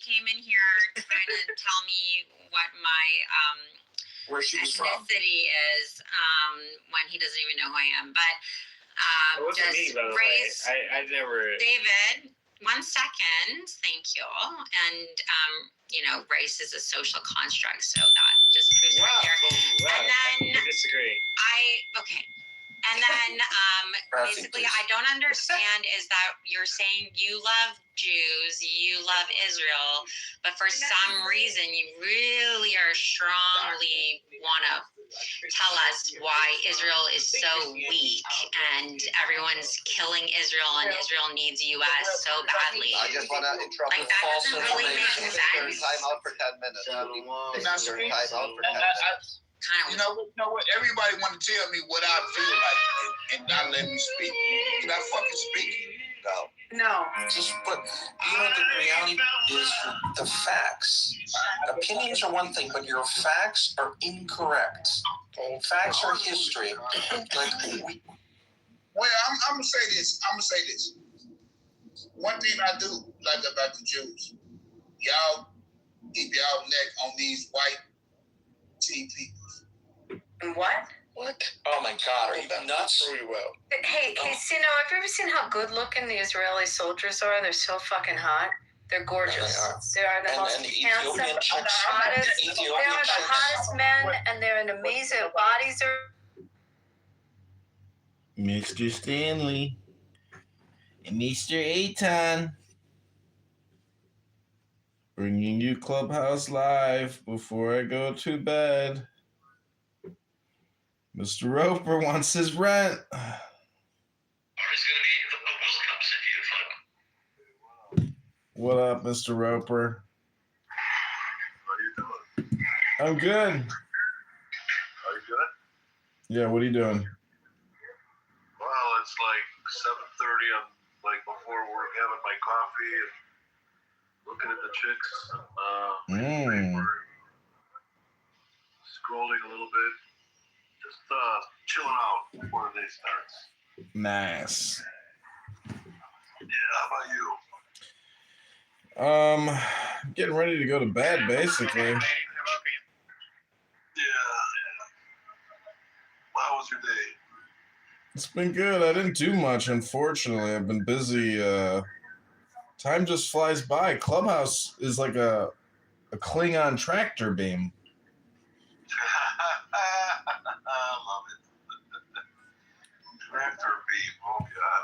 came in here trying to tell me what my where she was from ethnicity is when he doesn't even know who I am. But it wasn't me, by the race, way. I never. David, 1 second, thank you. And race is a social construct, so that just proves right there. Wow. And then I disagree. Okay. And then basically, I don't understand is that you're saying you love Jews, you love Israel, but for some reason you really are strongly want to tell us why Israel is so weak and everyone's killing Israel and Israel needs U.S. so badly. I just want to interrupt with that false doesn't really make information. sense. Time out for 10 minutes. Time out for 10 minutes. You know what? Everybody want to tell me what I feel like and not let me speak. Can I fucking speak? No. Just but the reality is the facts. Opinions are one thing, but your facts are incorrect. Facts are history. Well, I'm gonna say this. One thing I do like about the Jews, y'all keep y'all neck on these white teen people. What? What? Oh my God, are you nuts? Pretty well. Hey, have you ever seen how good looking the Israeli soldiers are? They're so fucking hot. They're gorgeous. They are the most handsome, hottest. They are the hottest men, and they're an amazing bodies. Mr. Stanley and Mr. Aton bringing you Clubhouse Live before I go to bed. Mr. Roper wants his rent. Or it's going to be a World Cup city of fun. What up, Mr. Roper? How you doing? I'm good. Are you good? Yeah, what are you doing? Well, it's like 7:30. I'm like before work, having my coffee and looking at the chicks. Scrolling a little bit. Just chilling out before the day starts. Nice. Yeah, how about you? Getting ready to go to bed, basically. Yeah. How was your day? It's been good. I didn't do much, unfortunately. I've been busy. Time just flies by. Clubhouse is like a Klingon tractor beam. I love it. Tractor beam. Oh, God.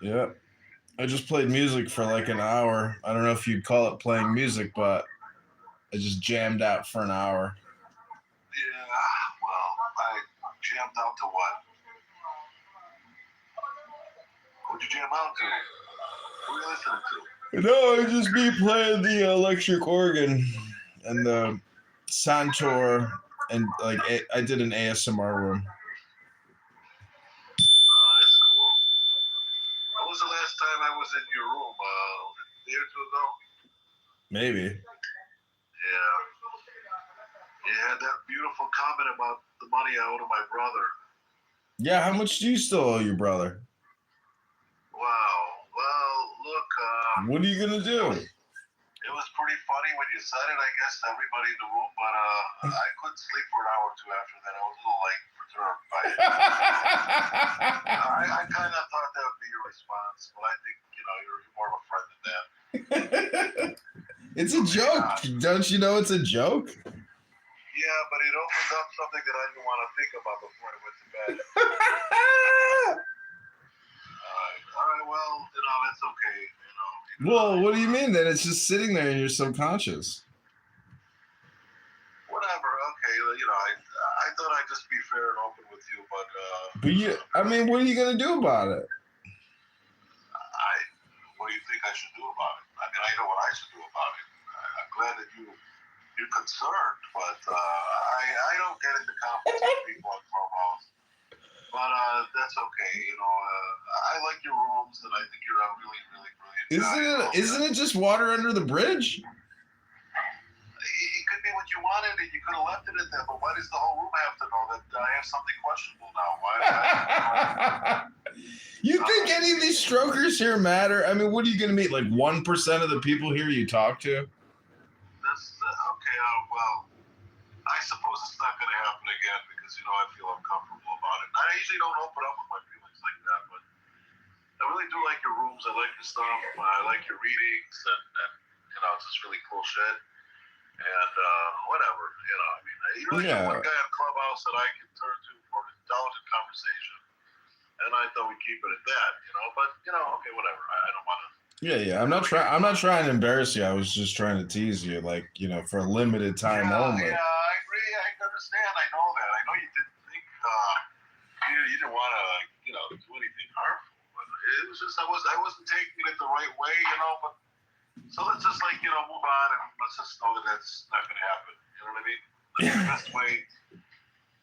Yep. I just played music for like an hour. I don't know if you'd call it playing music, but I just jammed out for an hour. Yeah, well, I jammed out to what? What'd you jam out to? What are you listening to? No, I just be playing the electric organ and the Santor, and like I did an ASMR room. That's cool. When was the last time I was in your room? A day or two ago? Maybe. Yeah. You had that beautiful comment about the money I owe to my brother. Yeah, how much do you still owe your brother? Wow. Well, look. What are you gonna do? It was pretty funny when you said it, I guess, to everybody in the room, but I couldn't sleep for an hour or two after that. I was a little like perturbed by it. I kind of thought that would be your response, but I think, you're more of a friend than that. It's a joke. Yeah. Don't you know it's a joke? Yeah, but it opens up something that I didn't want to think about before I went to bed. All right, well, it's okay. Well, what do you mean then? It's just sitting there in your subconscious. Whatever, okay. I thought I'd just be fair and open with you, but... what are you going to do about it? What do you think I should do about it? I know what I should do about it. I'm glad that you're concerned, but I don't get into conflict with people on Clubhouse. But that's okay. I like your rooms, and I think you're a really, really brilliant guy. Isn't it just water under the bridge? It could be what you wanted, and you could have left it at that. But why does the whole room have to know that I have something questionable now? Why? You think any of these strokers here matter? I mean, what are you going to meet? Like 1% of the people here you talk to? well, I suppose it's not going to happen again because, I feel uncomfortable about it. I usually don't open up with my feelings like that, but I really do like your rooms. I like your stuff. I like your readings, and it's just really cool shit. And whatever, you're the one guy at Clubhouse that I can turn to for an intelligent conversation. And I thought we'd keep it at that, But okay, whatever. I don't want to. Yeah. I'm not trying to embarrass you. I was just trying to tease you, for a limited time only. Yeah, I agree. I understand. I know that. I know you didn't think you didn't want to do anything harmful. But it was just I wasn't taking it the right way, But so let's just move on and let's just know that that's not going to happen. You know what I mean?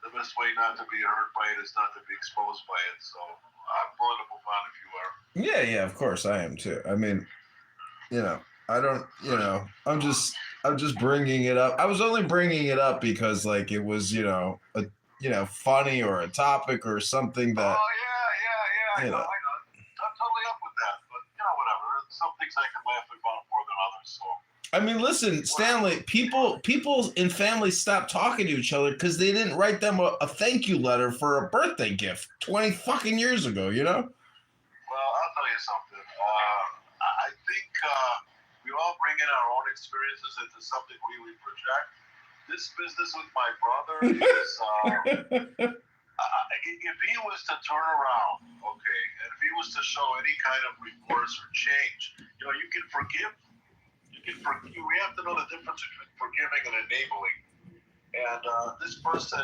The best way not to be hurt by it is not to be exposed by it. So I'm willing to move on if you are. Yeah, of course I am too. I mean, I don't, I'm just bringing it up. I was only bringing it up because it was, funny or a topic or something that. Oh yeah. I know. I'm totally up with that, but whatever. Some things I can laugh about more than others. So. I mean, listen, Stanley. People in families stopped talking to each other because they didn't write them a thank you letter for a birthday gift 20 fucking years ago. Well, I'll tell you something. I think we all bring in our own experiences into something we project. This business with my brother is, if he was to turn around, okay, and if he was to show any kind of remorse or change, you can forgive. We have to know the difference between forgiving and enabling. And this person,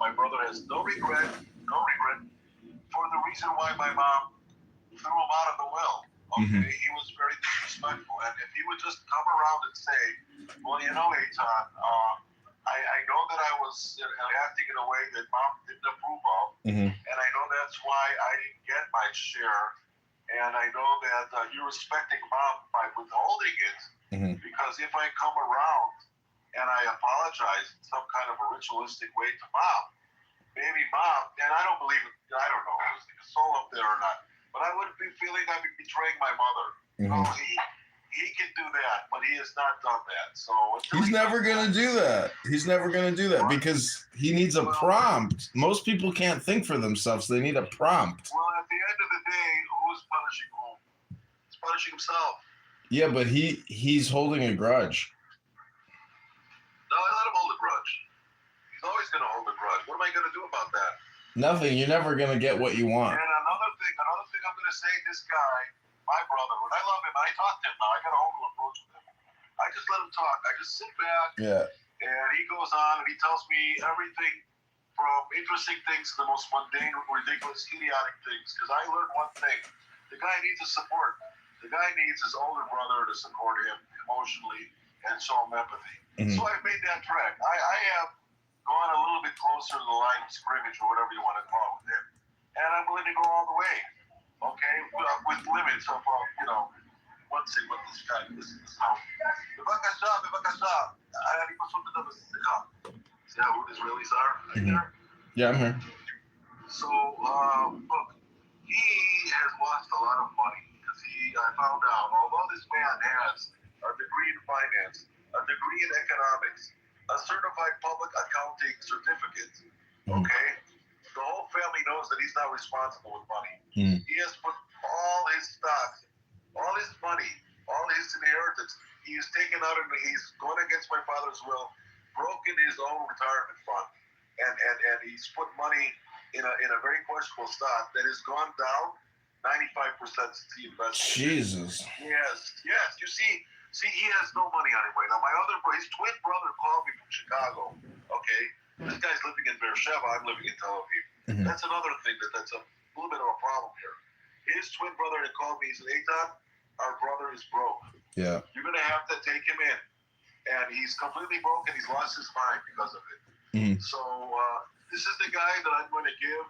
my brother, has no regret for the reason why my mom threw him out of the will. Okay, He was very disrespectful, and if he would just come around and say, "Well, Eitan, I know that I was acting in a way that mom didn't approve of, and I know that's why I didn't get my share, and I know that you're respecting mom by withholding it, because if I come around and I apologize in some kind of a ritualistic way to mom, maybe mom, and I don't believe it, I don't know if there's a soul up there or not, but I would be feeling I'd be betraying my mother. He can do that, but he has not done that. So he's never going to do that. He's never going to do that because he needs a prompt. Most people can't think for themselves. They need a prompt. Well, at the end of the day, who's punishing whom? He's punishing himself. Yeah, but he's holding a grudge. No, I let him hold a grudge. He's always going to hold a grudge. What am I going to do about that? Nothing. You're never going to get what you want. And another thing I'm going to say, this guy, my brother, when I love him, I talk to him now. I got a whole new approach with him. I just let him talk. I just sit back. Yeah. And he goes on and he tells me everything from interesting things to the most mundane, ridiculous, idiotic things. Because I learned one thing. The guy needs a support. The guy needs his older brother to support him emotionally and show him empathy. So I made that trek. I have gone a little bit closer to the line of scrimmage or whatever you want to call it with him. And I'm willing to go all the way. Okay? With limits of, let's see what this guy is. בבקשה. אני פשוט מדבר סליחה. See how rude Israelis are? Right there? Yeah, I'm here. So, look, he has lost a lot of money because I found out, although this man has a degree in finance, a degree in economics, a certified public accounting certificate, okay? The whole family knows that he's not responsible with money. He has put all his stocks, all his money, all his inheritance, he's taken out and he's gone against my father's will, broken his own retirement fund, and he's put money in a very questionable stock that has gone down 95% since he invested. Jesus. Yes. You see, he has no money on him right now. His twin brother called me from Chicago. Okay, this guy's living in Beersheba. I'm living in Tel Aviv. That's another thing that's a little bit of a problem here. His twin brother had called me. He said, "Eitan, our brother is broke. Yeah. You're gonna have to take him in." And he's completely broke and he's lost his mind because of it. So this is the guy that I'm going to give,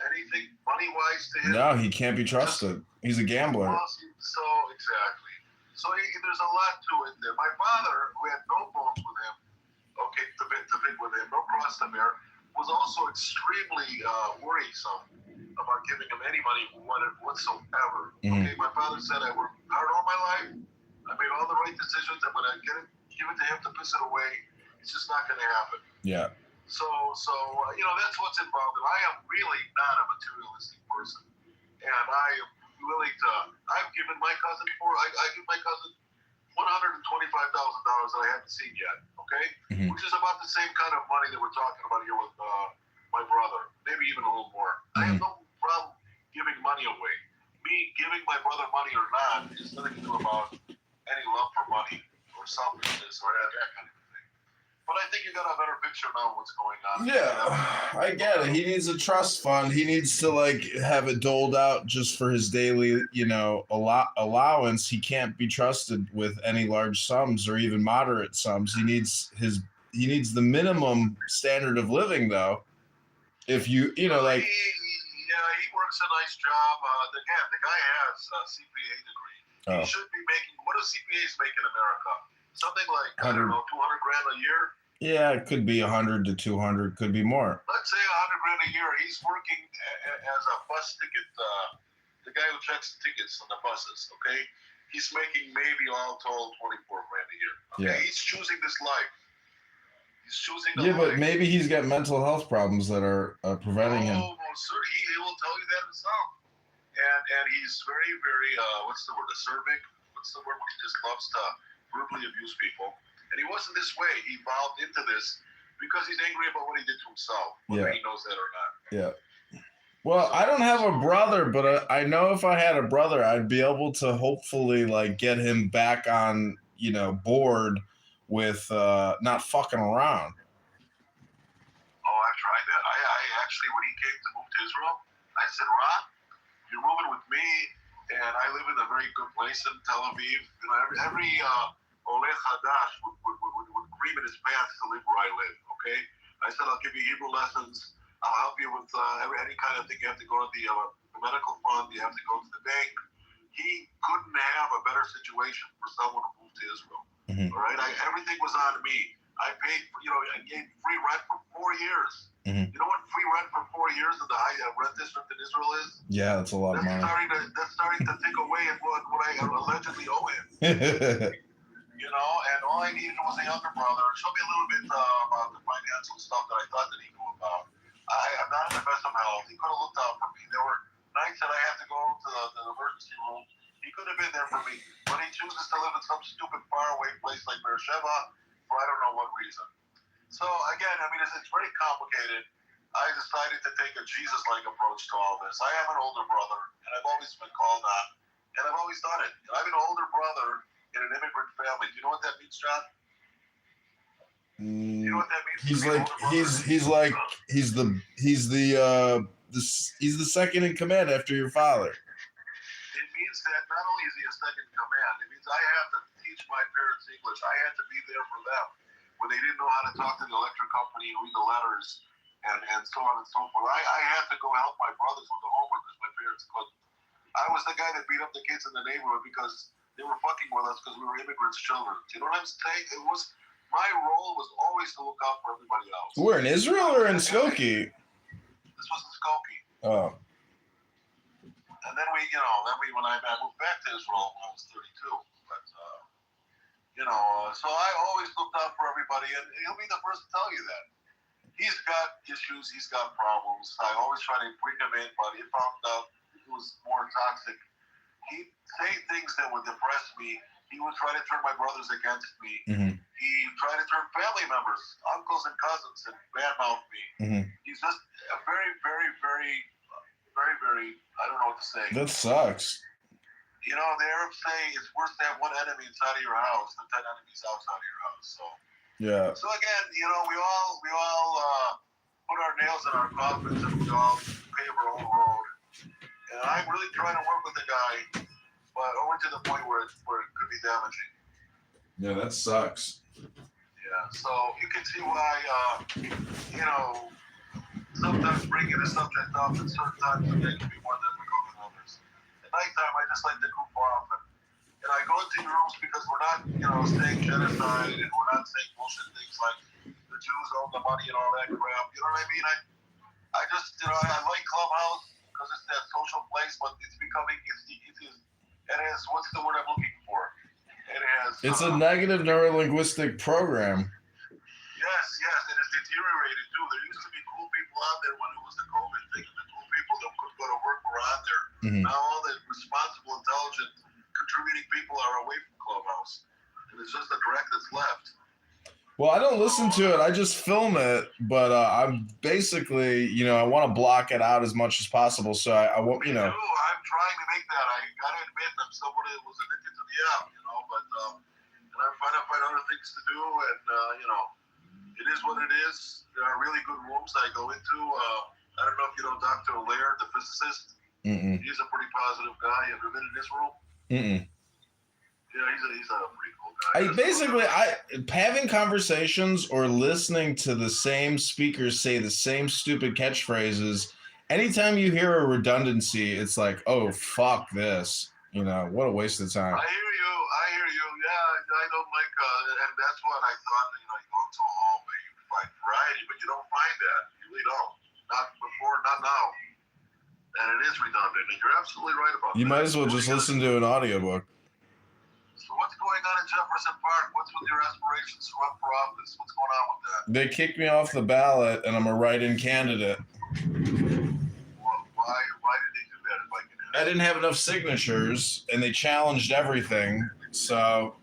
anything money-wise to him. No, he can't be trusted. He's a gambler. So exactly. So there's a lot to it there. My father, who had no bones with him, okay, to big with him, no cross to bear, was also extremely worrisome about giving him any money whatsoever. Okay, my father said, "I worked hard all my life. I made all the right decisions. I'm going to get it give it to him to piss it away. It's just not going to happen. Yeah. So that's what's involved. And I am really not a materialistic person, and I am willing to. I've given my cousin I give my cousin $125,000 that I haven't seen yet. Okay, which is about the same kind of money that we're talking about here with my brother, maybe even a little more. I have no problem giving money away. Me giving my brother money or not is nothing to do about any love for money or selfishness or that kind of thing. But I think you got a better picture now of what's going on. Yeah, I get it. He needs a trust fund. He needs to have it doled out just for his daily, allowance. He can't be trusted with any large sums or even moderate sums. He needs the minimum standard of living, though. If he works a nice job. The guy has a CPA degree. Oh. He should be making. What do CPAs make in America? Something like $200,000 a year. Yeah, it could be 100 to 200. Could be more. Let's say $100,000 a year. He's working as a bus ticket. The guy who checks the tickets on the buses. Okay, he's making maybe all told $24,000 a year. Okay, yeah. He's choosing this life. He's choosing. But maybe he's got mental health problems that are preventing him. Oh, sir, he will tell you that himself. And he's very, very what's the word? Acerbic. What's the word when he just loves to brutally abuse people? And he wasn't this way. He evolved into this because he's angry about what he did to himself, whether he knows that or not. Yeah. Well, I don't have a brother, but I know if I had a brother, I'd be able to hopefully get him back on, board with not fucking around. Oh, I've tried that. I actually, when he came to move to Israel, I said, Ron, you're moving with me, and I live in a very good place in Tel Aviv. Every Oleh Hadash would cream in his pants to live where I live, okay? I said, I'll give you Hebrew lessons. I'll help you with any kind of thing. You have to go to the medical fund. You have to go to the bank. He couldn't have a better situation for someone who moved to Israel, all right? Everything was on me. I paid, I gave free rent for 4 years. You know what free rent for 4 years in the high rent district in Israel is? Yeah, that's a lot of money. That's starting to take away at what I allegedly owe him. And all I needed was a younger brother. Show me a little bit about the financial stuff that I thought that he knew about. I'm not in the best of health. He could have looked out for me. There were nights that I had to go to the emergency room. He could have been there for me, but he chooses to live in some stupid faraway place like Beersheba for I don't know what reason. So again, it's very complicated. I decided to take a Jesus-like approach to all this. I have an older brother, and I've always been called on, and I've always done it. I have an older brother in an immigrant family. Do you know what that means, John? Do you know what that means? He's the second in command after your father. It means that not only is he a second in command, it means I have to teach my parents English. I had to be there for them when they didn't know how to talk to the electric company and read the letters and so on and so forth. I had to go help my brothers with the homework because my parents couldn't. I was the guy that beat up the kids in the neighborhood because they were fucking with us because we were immigrants' children. Do you know what I'm saying? My role was always to look out for everybody else. We're in Israel or in Skokie? This was in Skokie. Oh. And then when I moved back to Israel when I was 32. But, so I always looked out for everybody, and he'll be the first to tell you that. He's got issues, he's got problems. I always try to bring him in, but he found out it was more toxic. He'd say things that would depress me. He would try to turn my brothers against me. He tried to turn family members, uncles and cousins, and badmouth me. He's just a very, very, very, very, very, I don't know what to say. That sucks. The Arabs say it's worse to have one enemy inside of your house than 10 enemies outside of your house. So yeah. So again, we all put our nails in our coffins and we all pave our own road. And I'm really trying to work with the guy, but only to the point where it could be damaging. Yeah, that sucks. Yeah. So you can see why sometimes bringing the subject up at certain times again can be more difficult than others. At nighttime, I just like to goof off and I go into your rooms because we're not, saying genocide and we're not saying bullshit things like the Jews own the money and all that crap. You know what I mean? I just, I like Clubhouse because it's that social place, but it's becoming, it has, what's the word I'm looking for? It has It's a negative neurolinguistic program. Yes, and it's deteriorated too. There used to be cool people out there when it was the COVID thing, and the cool people that could go to work were out there. Mm-hmm. Now all the responsible, intelligent, contributing people are away from Clubhouse, and it's just the direct that's left. Well, I don't listen to it. I just film it, but I'm basically, I want to block it out as much as possible. So I won't, Me too. I'm trying to make that. I gotta admit, I'm somebody that was addicted to the app, but and I'm trying to find other things to do, and it is what it is. There are really good rooms I go into. I don't know if you know Dr. Laird, the physicist. Mm-mm. He's a pretty positive guy. Have you been in his room? Mm-mm. Yeah, he's a pretty cool guy. Having conversations or listening to the same speakers say the same stupid catchphrases, anytime you hear a redundancy, it's like, oh, fuck this. What a waste of time. I hear you. Yeah, I don't like, and that's what I thought, you go to a hallway, you find variety, but you don't find that. You really don't. Not before, not now. And it is redundant, and you're absolutely right about that. You might as well just listen to an audiobook. So what's going on in Jefferson Park? What's with your aspirations to run for office? What's going on with that? They kicked me off the ballot, and I'm a write-in candidate. Well, why did they do that, if I can ask? I didn't have enough signatures, and they challenged everything. So,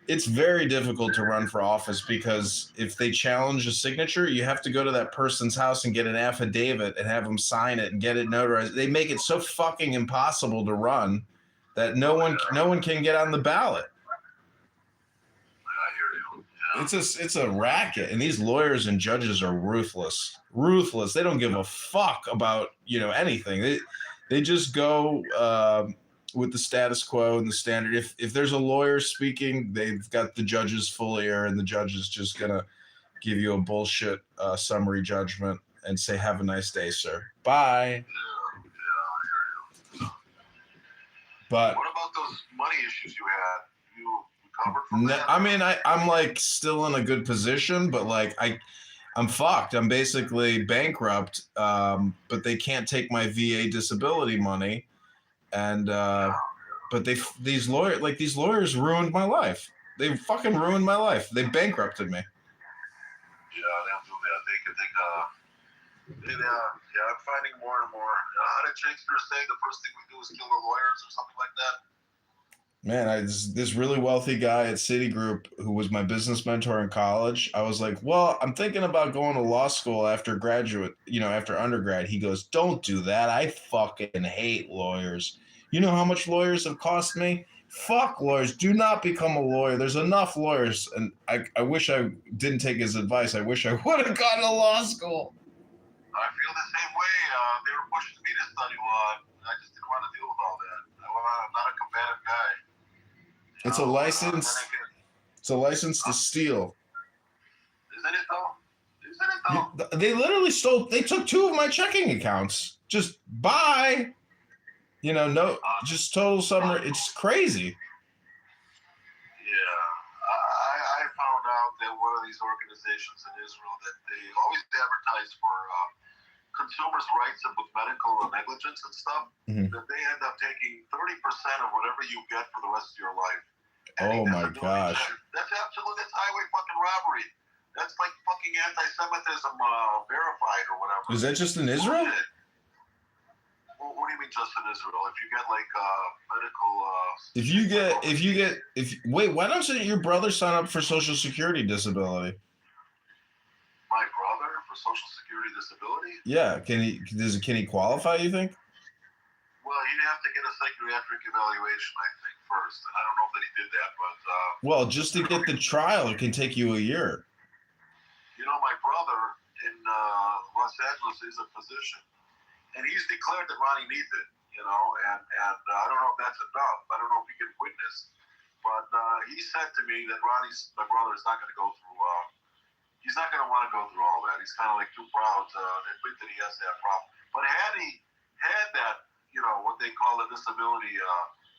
it's very difficult to run for office because if they challenge a signature, you have to go to that person's house and get an affidavit and have them sign it and get it notarized. They make it so fucking impossible to run that no one can get on the ballot. I hear you. Yeah. It's a racket, and these lawyers and judges are ruthless. They don't give a fuck about anything. They just go with the status quo and the standard. If there's a lawyer speaking, they've got the judge's full ear, and the judge is just gonna give you a bullshit summary judgment and say, "Have a nice day, sir. Bye." Yeah, I hear you. But what about those money issues you had? You recovered from that? I mean, I'm like still in a good position, but like I'm fucked. I'm basically bankrupt. But they can't take my VA disability money, and but these lawyers ruined my life. They fucking ruined my life. They bankrupted me. Yeah, they'll do that. I'm finding more and more. How did Shakespeare say the first thing we do is kill the lawyers or something like that? Man, this really wealthy guy at Citigroup who was my business mentor in college. I was like, well, I'm thinking about going to law school after undergrad. He goes, don't do that. I fucking hate lawyers. You know how much lawyers have cost me? Fuck lawyers. Do not become a lawyer. There's enough lawyers. And I wish I didn't take his advice. I wish I would have gone to law school. I feel the same way. They were pushing me to study law. I just didn't want to deal with all that. I'm not a combative guy. It's a license. It's a license to steal. Isn't it though? They literally stole. They took 2 of my checking accounts. Just bye. Just total summary. It's crazy. Yeah, I found out that one of these organizations in Israel that they always advertise for consumers' rights and with medical negligence and stuff, that they end up taking 30% of whatever you get for the rest of your life. Oh my gosh. That's highway fucking robbery. That's like fucking anti-Semitism verified or whatever. Is that just in Israel? Well, what do you mean just in Israel? If you get like medical... Wait, why don't your brother sign up for Social Security disability? My brother for Social Security disability? Yeah, can he qualify, you think? Well, he'd have to get a psychiatric evaluation, I think, first. And I don't know that he did that, but... well, just to get the trial, it can take you a year. My brother in Los Angeles is a physician, and he's declared that Ronnie needs it, and I don't know if that's enough. I don't know if he can witness, but he said to me that my brother, is not going to go through... he's not going to want to go through all that. He's kind of like too proud to admit that he has that problem. But had he had that, what they call a disability,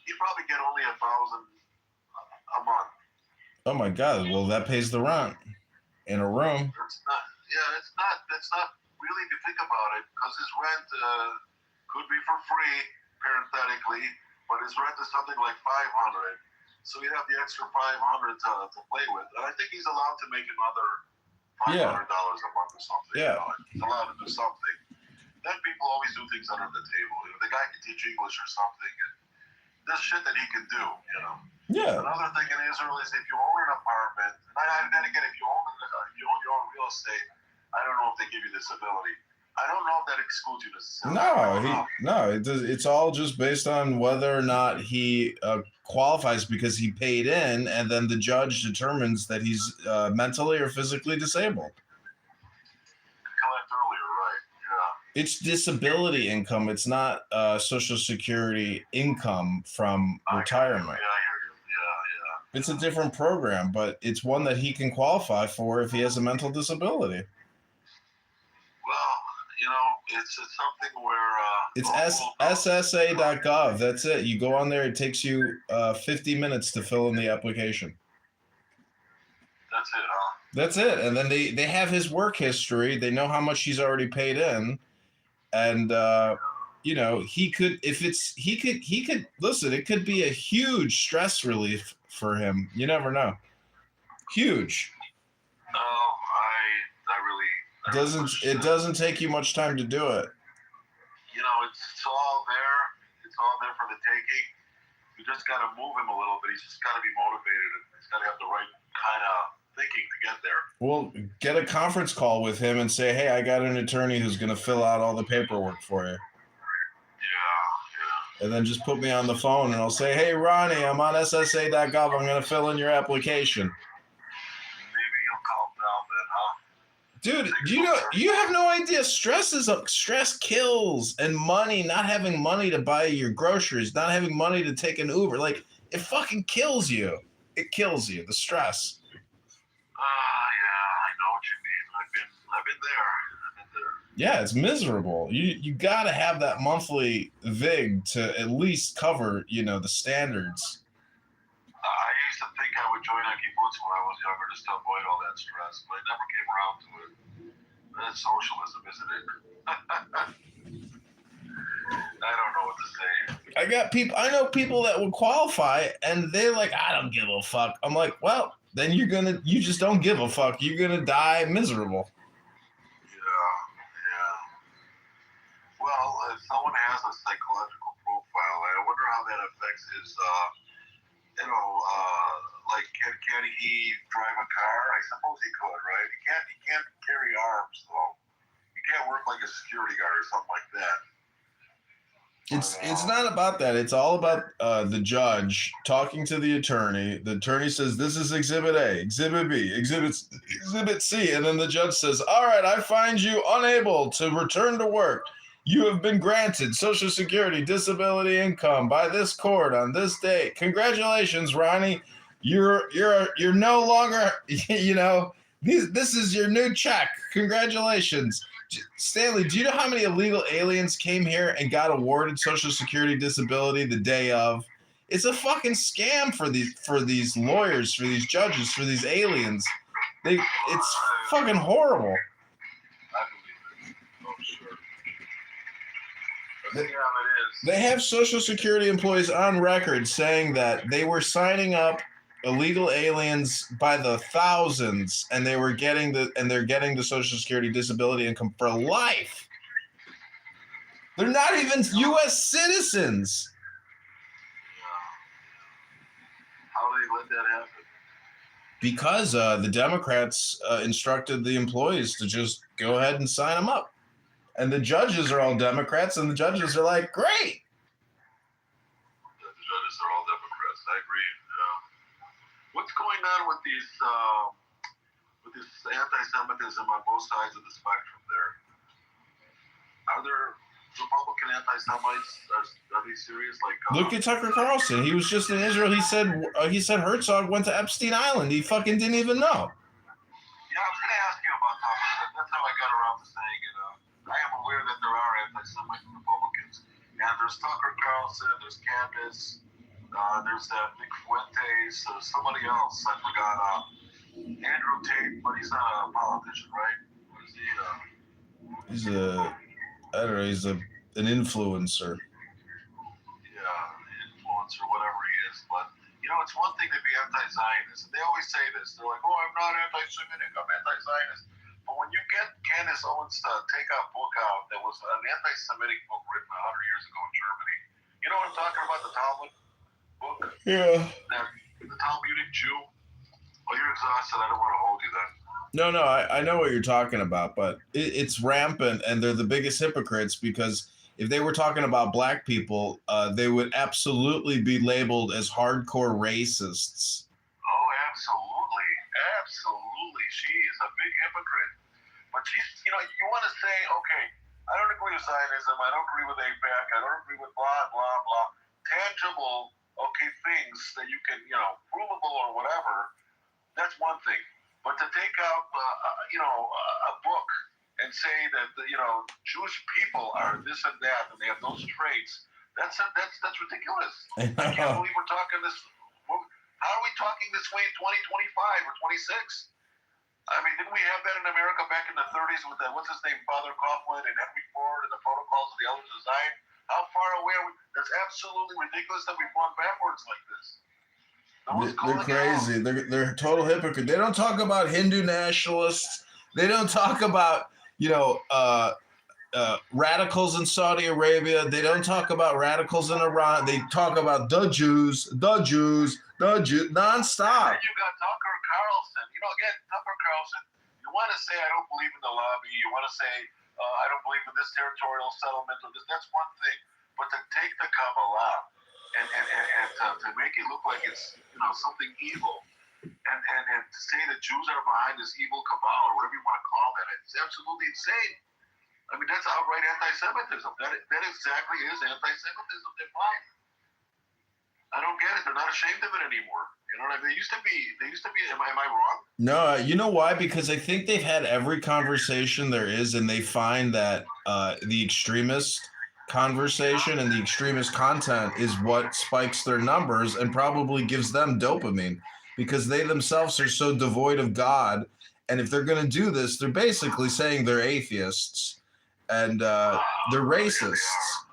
he'd probably get only $1,000 a month. Oh my God! Well, that pays the rent in a room. That's not really to think about it, because his rent could be for free, parenthetically, but his rent is something like $500. So you have the extra $500 to play with. And I think he's allowed to make another $500 a month or something. Yeah. He's allowed to do something. Then people always do things under the table. The guy can teach English or something, and there's shit that he can do. Yeah. Another thing in Israel is if you own an apartment, and then again, if you own your own real estate, I don't know if they give you disability. I don't know if that excludes you necessarily. No, it's all just based on whether or not he qualifies because he paid in, and then the judge determines that he's mentally or physically disabled. Collect earlier, right? Yeah. It's disability income. It's not Social Security income from retirement. Yeah, I hear you. Yeah. It's a different program, but it's one that he can qualify for if he has a mental disability. Well, it's something where it's ssa.gov. That's it. You go on there. It takes you 50 minutes to fill in the application. That's it, huh? That's it. And then they have his work history. They know how much he's already paid in, and he could listen. It could be a huge stress relief for him. You never know. Huge. It doesn't take you much time to do it. It's all there. It's all there for the taking. You just got to move him a little bit. He's just got to be motivated. He's got to have the right kind of thinking to get there. Well, get a conference call with him and say, hey, I got an attorney who's going to fill out all the paperwork for you. Yeah. And then just put me on the phone and I'll say, hey, Ronnie, I'm on ssa.gov. I'm going to fill in your application. Maybe he'll calm down then, huh? Dude, you have no idea. Stress kills, and not having money to buy your groceries, not having money to take an Uber, like it fucking kills you. It kills you, the stress. Yeah, I know what you mean. I've been there. Yeah, it's miserable. You got to have that monthly VIG to at least cover, the standards. I used to think I would join a kibbutz when I was younger just to avoid all that stress, but I never came around to it. That's socialism, isn't it? I don't know what to say. I know people that would qualify, and they're like, I don't give a fuck. I'm like, well, then you just don't give a fuck. You're gonna die miserable. Yeah. Well, if someone has a psychological profile, I wonder how that affects his, like, can he drive a car? I suppose he could, right? He can't carry arms, though. He can't work like a security guard or something like that. It's not about that. It's all about the judge talking to the attorney. The attorney says, this is Exhibit A, Exhibit B, Exhibit C. And then the judge says, all right, I find you unable to return to work. You have been granted Social Security disability income by this court on this date. Congratulations, Ronnie. You're no longer, this is your new check. Congratulations. Stanley, do you know how many illegal aliens came here and got awarded Social Security disability the day of? It's a fucking scam for these lawyers, for these judges, for these aliens. It's fucking horrible. They have Social Security employees on record saying that they were signing up illegal aliens by the thousands, and they're getting the Social Security disability income for life. They're not even U.S. citizens. How do they let that happen? Because the Democrats instructed the employees to just go ahead and sign them up. And the judges are all Democrats, and the judges are like, great. The judges are all Democrats. I agree. What's going on with this anti-Semitism on both sides of the spectrum there? Are there Republican anti-Semites? Are they serious? Look at Tucker Carlson. He was just in Israel. He said Herzog went to Epstein Island. He fucking didn't even know. Yeah, I was going to ask you about Tucker. That's how I got around to saying it. I am aware that there are anti-Semite Republicans. And there's Tucker Carlson, there's Candace, there's that Nick Fuentes, somebody else, I forgot. Andrew Tate, but he's not a politician, right? What is he? He's an influencer. Yeah, influencer, whatever he is. but it's one thing to be anti-Zionist, and they always say this. They're like, "Oh, I'm not anti-Semitic. I'm anti-Zionist." But when you get Candace Owens to take a book out that was an anti-Semitic book written 100 years ago in Germany, you know what I'm talking about? The Talmud book. Yeah. The Talmudic Jew. Well, you're exhausted. I don't want to hold you then. No, I know what you're talking about, but it's rampant, and they're the biggest hypocrites because if they were talking about black people, they would absolutely be labeled as hardcore racists. Oh, absolutely. Absolutely. She is a big hypocrite. But she's, you want to say, okay, I don't agree with Zionism. I don't agree with AIPAC. I don't agree with blah, blah, blah. Tangible, okay, things that you can, provable or whatever, that's one thing. But to take out, a book and say that, Jewish people are this and that and they have those traits, that's ridiculous. I can't believe we're talking this. How are we talking this way in 2025 or 26? I mean, didn't we have that in America back in the 30s with what's his name, Father Coughlin and Henry Ford and the Protocols of the Elders of Zion? How far away are we? That's absolutely ridiculous that we've gone backwards like this. They're crazy. They're total hypocrite. They don't talk about Hindu nationalists. They don't talk about, radicals in Saudi Arabia. They don't talk about radicals in Iran. They talk about the Jews, nonstop. And you got Tucker Carlson. Again, Tucker Carlson, you want to say, I don't believe in the lobby. You want to say, I don't believe in this territorial settlement or this. That's one thing. But to take the Kabbalah and to make it look like it's, something evil and to say that Jews are behind this evil cabal or whatever you want to call that, it's absolutely insane. I mean, that's outright anti-Semitism. That exactly is anti-Semitism defined. I don't get it. They're not ashamed of it anymore. You know what I mean? They used to be. Am I wrong? No, you know why? Because I think they've had every conversation there is, and they find that the extremist conversation and the extremist content is what spikes their numbers and probably gives them dopamine because they themselves are so devoid of God. And if they're going to do this, they're basically saying they're atheists and they're racists,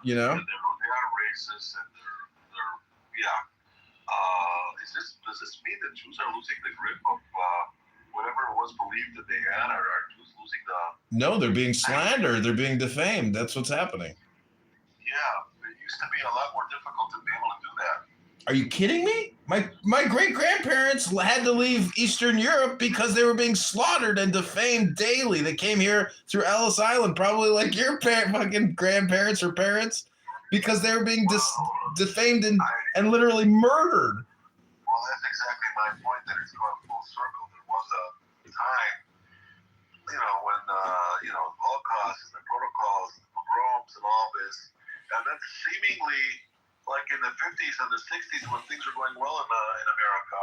They are racist and they're yeah. Does this mean that Jews are losing the grip of whatever it was believed that they had? Are Jews losing the... No, they're being slandered. They're being defamed. That's what's happening. Yeah, it used to be a lot more difficult to be able to do that. Are you kidding me? My great-grandparents had to leave Eastern Europe because they were being slaughtered and defamed daily. They came here through Ellis Island, probably like your fucking grandparents or parents, because they were being defamed and literally murdered. Well, that's exactly my point, that it's gone full circle. There was a time, when, Holocaust and the protocols, the pogroms and all this, and then seemingly, like in the 50s and the 60s when things were going well in America,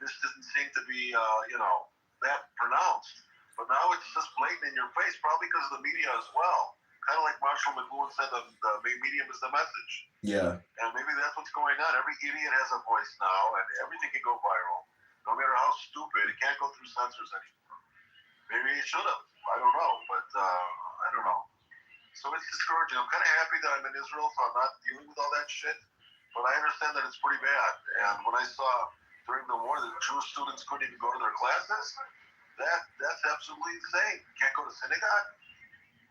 this didn't seem to be, that pronounced. But now it's just blatant in your face, probably because of the media as well. Kind of like Marshall McLuhan said, the main medium is the message. Yeah. And maybe that's what's going on. Every idiot has a voice now, and everything can go viral. No matter how stupid, it can't go through censors anymore. Maybe it should have. I don't know, but I don't know. So it's discouraging. I'm kind of happy that I'm in Israel, so I'm not dealing with all that shit. But I understand that it's pretty bad. And when I saw during the war that Jewish students couldn't even go to their classes, that's absolutely insane. Can't go to synagogue.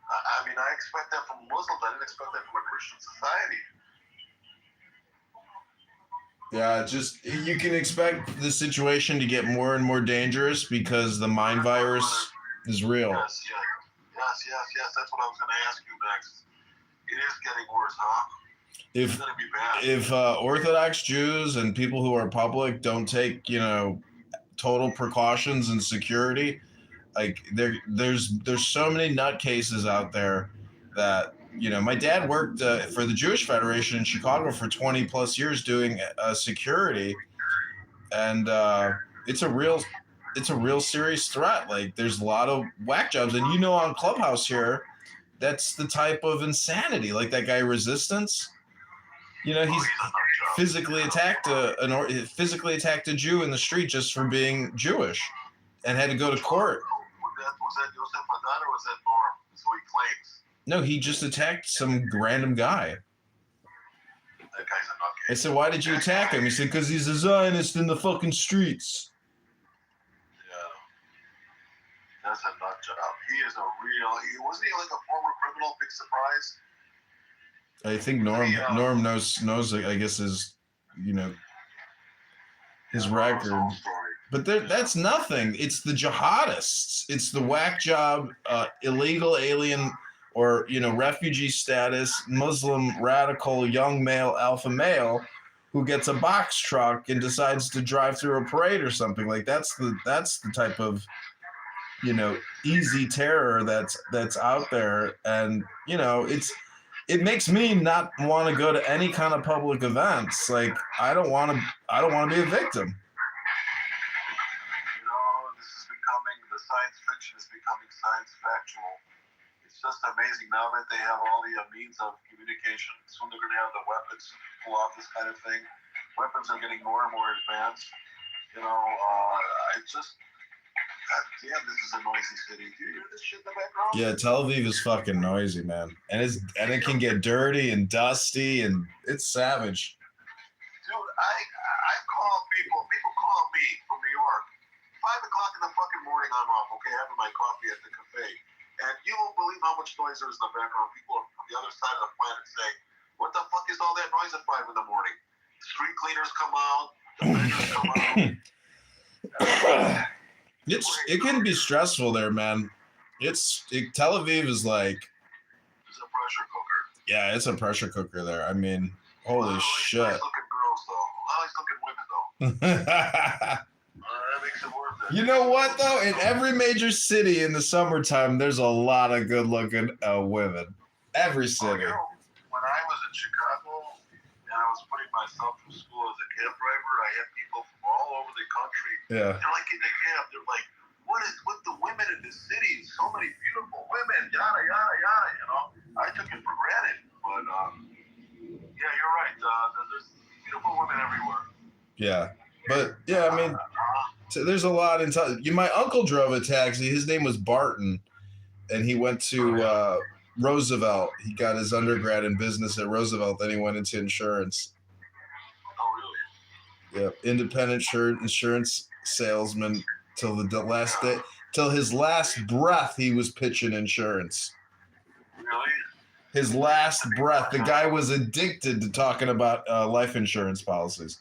I mean, I expect that from Muslims. I didn't expect that from a Christian society. Yeah, just you can expect the situation to get more and more dangerous because the mind virus is real. Yes. That's what I was going to ask you next. It is getting worse, huh? It's going to be bad. If Orthodox Jews and people who are public don't take, total precautions and security, like there's so many nutcases out there that, my dad worked for the Jewish Federation in Chicago for 20 plus years doing security. And it's a real serious threat. Like there's a lot of whack jobs. And on Clubhouse here, that's the type of insanity. Like that guy Resistance, he's physically attacked a Jew in the street just for being Jewish and had to go to court. Was that Joseph Haddad or was that Norm? So he claims. No, he just attacked some random guy. That guy's a nutcase. I said, why did you attack him? He said, because he's a Zionist in the fucking streets. Yeah. That's a nut job. He is a real. Wasn't he like a former criminal? Big surprise. I think Norm knows. I guess his his record. But that's nothing. It's the jihadists. It's the whack job, illegal alien or refugee status, Muslim radical young male alpha male who gets a box truck and decides to drive through a parade or something. Like that's the type of easy terror that's out there, and it makes me not want to go to any kind of public events. Like I don't want to be a victim. This is becoming, the science fiction is becoming science factual. It's just amazing now that they have all the means of communication. Soon they're going to have the weapons to pull off this kind of thing. Weapons are getting more and more advanced. It's just, God damn, this is a noisy city. Do you hear this shit in the background? Yeah, Tel Aviv is fucking noisy, man. And it can get dirty and dusty, and it's savage. Dude, I call people call me from New York. 5 o'clock in the fucking morning, I'm off, okay, having my coffee at the cafe. And you won't believe how much noise there is in the background. People from the other side of the planet say, what the fuck is all that noise at 5 in the morning? Street cleaners come out, the vendors come out. It can be stressful there, man. Tel Aviv is like... It's a pressure cooker. Yeah, it's a pressure cooker there. I mean, holy shit. Nice looking girls, though. Nice looking women, though. That makes it worth it. You know what, though? In every major city in the summertime, there's a lot of good-looking women. Every city. When I was in Chicago and I was putting myself through school as a cab driver, I had people from all over the country. Yeah. They're like in the cab. They're like, what is with the women in this city? So many beautiful women, yada, yada, yada, I took it for granted. But, yeah, you're right. There's beautiful women everywhere. Yeah. But, yeah, I mean... There's a lot in my uncle drove a taxi. His name was Barton, and he went to Roosevelt. He got his undergrad in business at Roosevelt. Then he went into insurance. Oh, really? Yeah, independent insurance salesman till the last day, till his last breath. He was pitching insurance. Really? His last breath. The guy was addicted to talking about life insurance policies.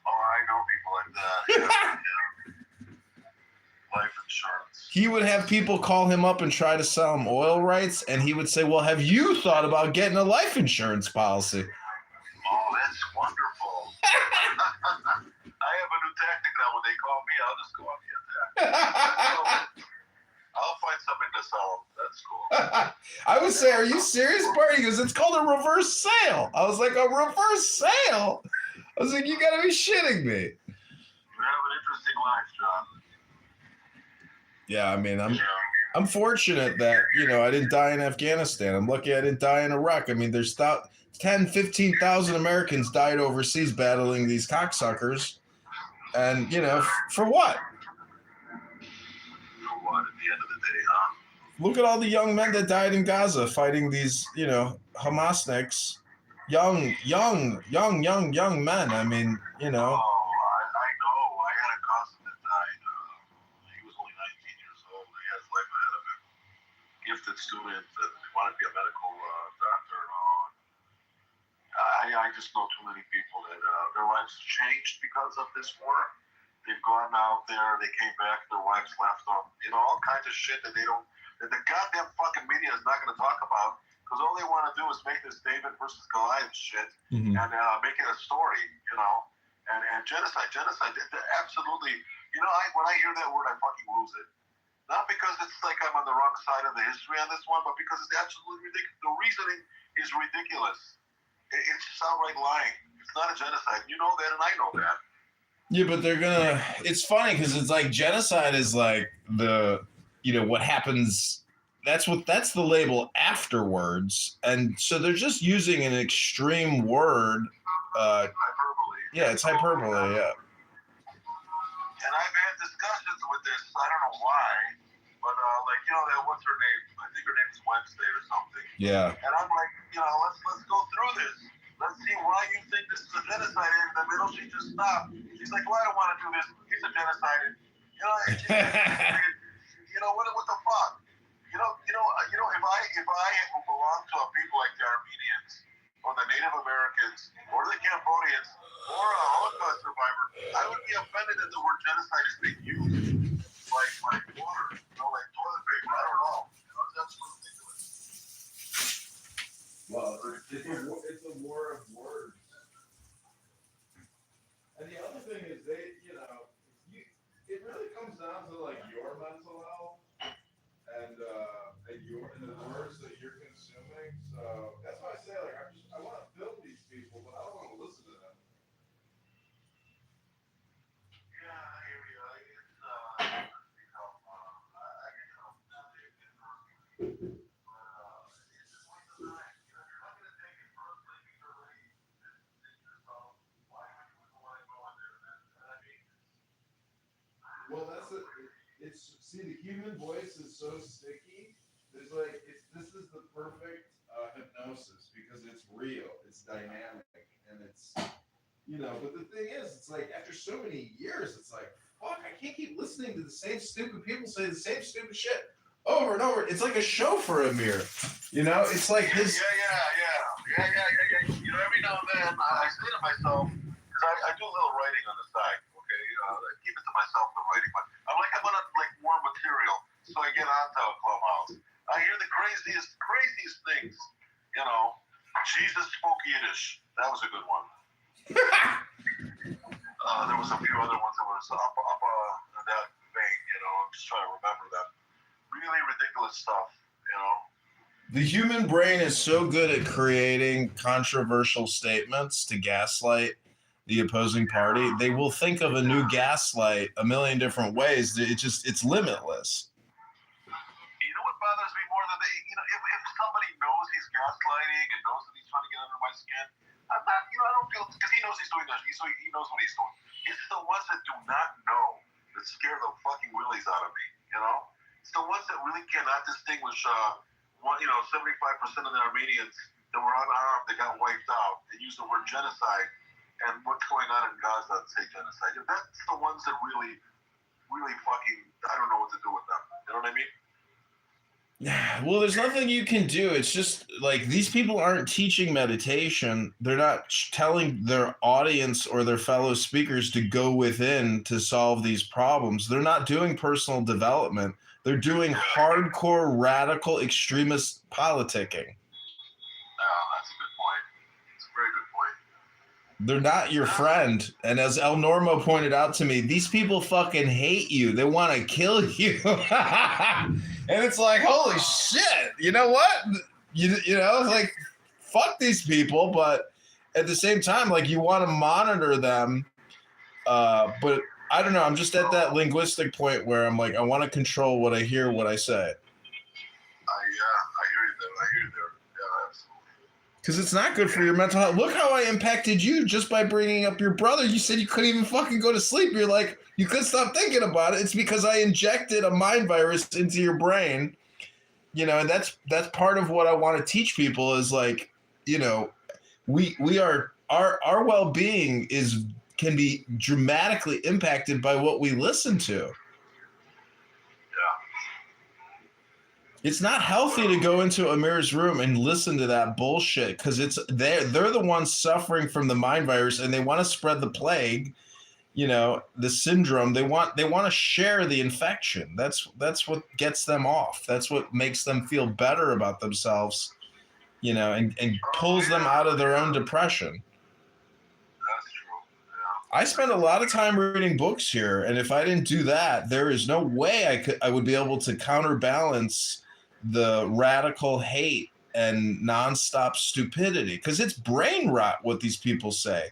Oh, I know people like that. Yeah. Life insurance. He would have people call him up and try to sell him oil rights, and he would say, well, have you thought about getting a life insurance policy? Oh, that's wonderful. I have a new tactic now. When they call me, I'll just go on the attack. I'll find something to sell them. That's cool. I would say, are you serious, Bart? He goes, it's called a reverse sale. I was like, a reverse sale? I was like, you got to be shitting me. You have an interesting life, John. Yeah, I mean, I'm fortunate that, I didn't die in Afghanistan. I'm lucky I didn't die in Iraq. I mean, there's 15,000 Americans died overseas battling these cocksuckers. And, for what? For what, at the end of the day, huh? Look at all the young men that died in Gaza fighting these, Hamasniks. Young men. I mean, Oh, I know. I had a cousin that died. He was only 19 years old. He had his life ahead of him. Gifted student that wanted to be a medical doctor. I just know too many people that their lives changed because of this war. They've gone out there, they came back, their wives left them. All kinds of shit that that the goddamn fucking media is not going to talk about, because all they want to do is make this David versus Goliath shit and make it a story, and genocide. Absolutely. When I hear that word, I fucking lose it. Not because it's like I'm on the wrong side of the history on this one, but because it's absolutely ridiculous. The reasoning is ridiculous. It's just outright lying. It's not a genocide. You know that, and I know that. Yeah, but it's funny because it's like genocide is like what happens. That's the label afterwards. And so they're just using an extreme word. Hyperbole. Yeah, it's hyperbole, yeah. And I've had discussions with this, I don't know why, but that, what's her name? I think her name's Wednesday or something. Yeah. And I'm like, let's go through this. let's see why you think this is a genocide. And in the middle, she just stopped. She's like, well, I don't want to do this. He's a genocide. You know, you know what the fuck? You know, if I belong to a people like the Armenians or the Native Americans or the Cambodians or a Holocaust survivor, I would be offended that the word genocide is being used like water, you know, like toilet paper. I don't know. You know, that's ridiculous. Well, it's a war of words. And the other thing is it really comes down to like your mental health and the words that you're consuming. So that's why I say like I want to build these people, but I don't want to listen to them. Yeah, I hear you. Well, see, the human voice is so sticky. It's like this is the perfect hypnosis because it's real, it's dynamic, and it's But the thing is, it's like after so many years, it's like fuck, I can't keep listening to the same stupid people say the same stupid shit over and over. It's like a show for Amir. It's like his. Yeah. You know, every now and then I say to myself, because I do a little writing on the side. Okay, I keep it to myself the writing, but I'm on more material, so I get onto Clubhouse. I hear the craziest things. You know, Jesus spoke Yiddish. That was a good one. There was a few other ones that was up in that vein. I'm just trying to remember them. Really ridiculous stuff. The human brain is so good at creating controversial statements to gaslight the opposing party. They will think of a new gaslight a million different ways. It's limitless. You know what bothers me more than if somebody knows he's gaslighting and knows that he's trying to get under my skin, I'm not, I don't feel, because he knows he's doing that. He knows what he's doing. It's the ones that do not know that scare the fucking willies out of me. It's the ones that really cannot distinguish. 75% of the Armenians that were unarmed, that got wiped out, and use the word genocide, and what's going on in Gaza and say genocide. That's the ones that really, really fucking, I don't know what to do with them. You know what I mean? Yeah. Well, there's nothing you can do. It's just like these people aren't teaching meditation. They're not telling their audience or their fellow speakers to go within to solve these problems. They're not doing personal development. They're doing hardcore, radical, extremist politicking. Oh, that's a good point. It's a very good point. They're not your friend. And as El Normo pointed out to me, these people fucking hate you. They want to kill you. And it's like, holy shit. You know what? It's like, fuck these people. But at the same time, like, you want to monitor them. But I don't know. I'm just at that linguistic point where I'm like, I want to control what I hear, what I say. I hear you there. Yeah, absolutely. Because it's not good for your mental health. Look how I impacted you just by bringing up your brother. You said you couldn't even fucking go to sleep. You're like, you couldn't stop thinking about it. It's because I injected a mind virus into your brain. And that's part of what I want to teach people is like, we are, our well-being can be dramatically impacted by what we listen to. Yeah. It's not healthy to go into Amir's room and listen to that bullshit because they're the ones suffering from the mind virus and they want to spread the plague, the syndrome. They want to share the infection. That's what gets them off. That's what makes them feel better about themselves, and pulls them out of their own depression. I spend a lot of time reading books here, and if I didn't do that, there is no way I would be able to counterbalance the radical hate and nonstop stupidity, because it's brain rot what these people say.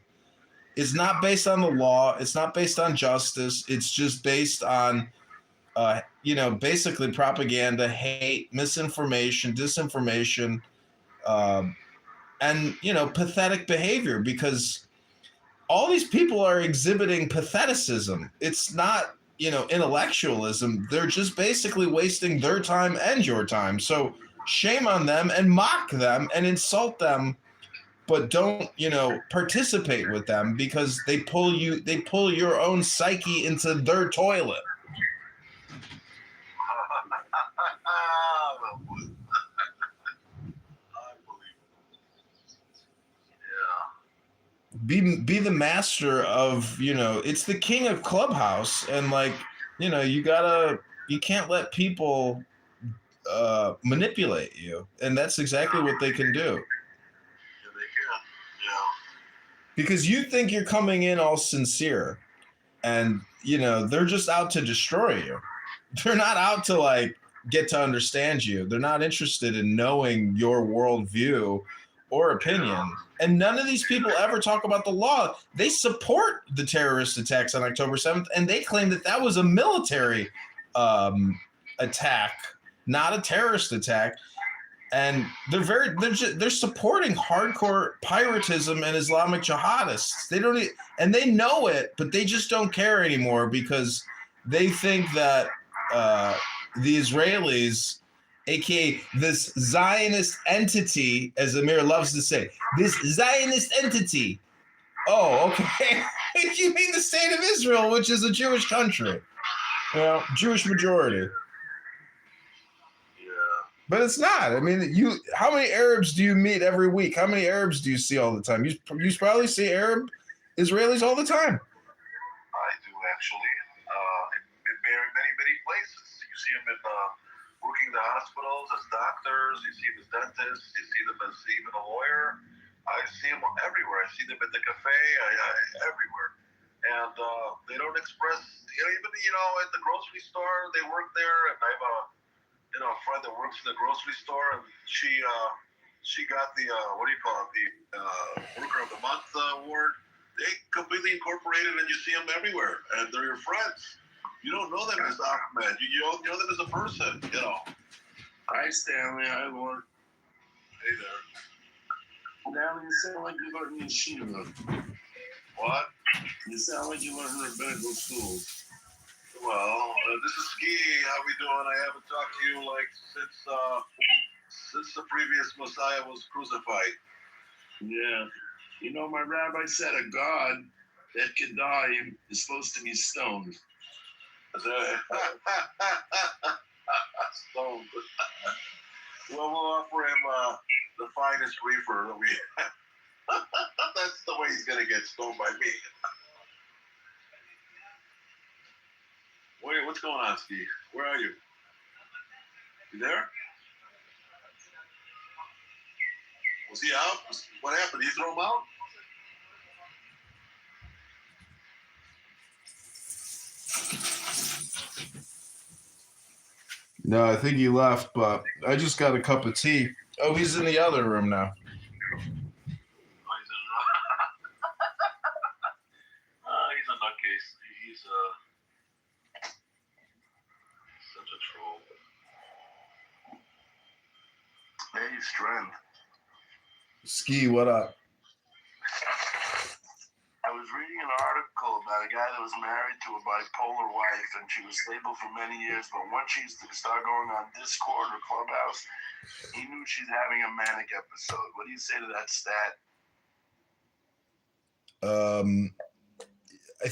It's not based on the law. It's not based on justice. It's just based on, basically propaganda, hate, misinformation, disinformation, and, pathetic behavior, because all these people are exhibiting patheticism. It's not, intellectualism. They're just basically wasting their time and your time. So shame on them and mock them and insult them but don't, participate with them because they pull your own psyche into their toilet. Be the master of, it's the king of Clubhouse, and you can't let people manipulate you, and that's exactly what they can do. Yeah, they can. Yeah. Because you think you're coming in all sincere, and they're just out to destroy you. They're not out to get to understand you. They're not interested in knowing your worldview or opinion. And none of these people ever talk about the law. They support the terrorist attacks on October 7th, and they claim that was a military attack, not a terrorist attack. And they're supporting hardcore piratism and Islamic jihadists. They don't, and they know it, but they just don't care anymore because they think that the Israelis, aka this Zionist entity, as Amir loves to say, this Zionist entity. Oh, okay. You mean the state of Israel, which is a Jewish country, Jewish majority. But it's not. I mean, how many Arabs do you meet every week? How many Arabs do you see all the time? You probably see Arab Israelis all the time. I do, actually. In many places. You see them working in the hospitals as doctors. You see them as dentists. You see them as even a lawyer. I see them everywhere. I see them at the cafe, everywhere. And they don't express, even, at the grocery store, they work there. And I have a friend that works in the grocery store, and she got the the Worker of the Month award. They completely incorporated, and you see them everywhere, and they're your friends. You don't know them as Ahmed. You know them as a person. Hi, Stanley. Hi, Lord. Hey there. Stanley, you sound like you learned in yeshiva. What? You sound like you learned in rabbinical school. Well, this is Ski. How we doing? I haven't talked to you since the previous Messiah was crucified. Yeah. My rabbi said a God that can die is supposed to be stoned. Stoned. Well, we'll offer him the finest reefer that we have. That's the way he's going to get stoned by me. What's going on, Steve? Where are you? You there? Was he out? What happened? Did you throw him out? No, I think he left, but I just got a cup of tea. Oh, he's in the other room now. He's a nutcase. He's such a troll. Hey, Strength. Ski, what up? I was reading an article about a guy that was married to a bipolar wife, and she was stable for many years, but once she started going on Discord or Clubhouse, he knew she's having a manic episode. What do you say to that stat? I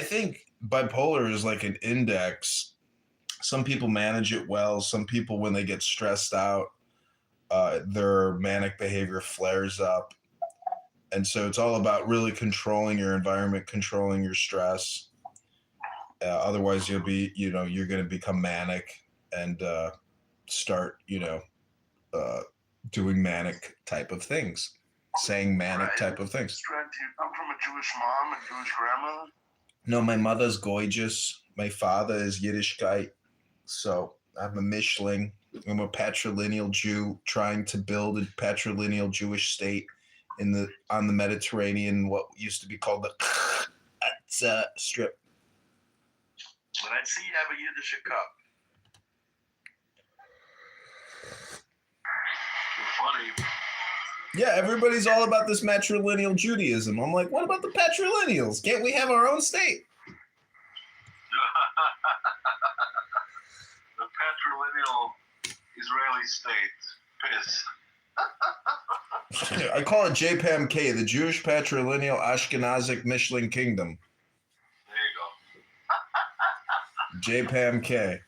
think bipolar is like an index. Some people manage it well. Some people, when they get stressed out, their manic behavior flares up. And so it's all about really controlling your environment, controlling your stress. Otherwise, you're going to become manic and start, doing manic type of things, saying manic type of things. Strength, you come from a Jewish mom and Jewish grandmother? No, my mother's gorgeous. My father is Yiddishkeit. So I'm a Mishling. I'm a patrilineal Jew trying to build a patrilineal Jewish state on the Mediterranean, what used to be called the Strip. But I'd see you have a Yiddish cup. Funny. Yeah, everybody's all about this matrilineal Judaism. I'm like, what about the patrilineals? Can't we have our own state? The patrilineal Israeli state. Piss. I call it JPAMK, the Jewish Patrilineal Ashkenazic Mishling Kingdom. There you go. JPAMK.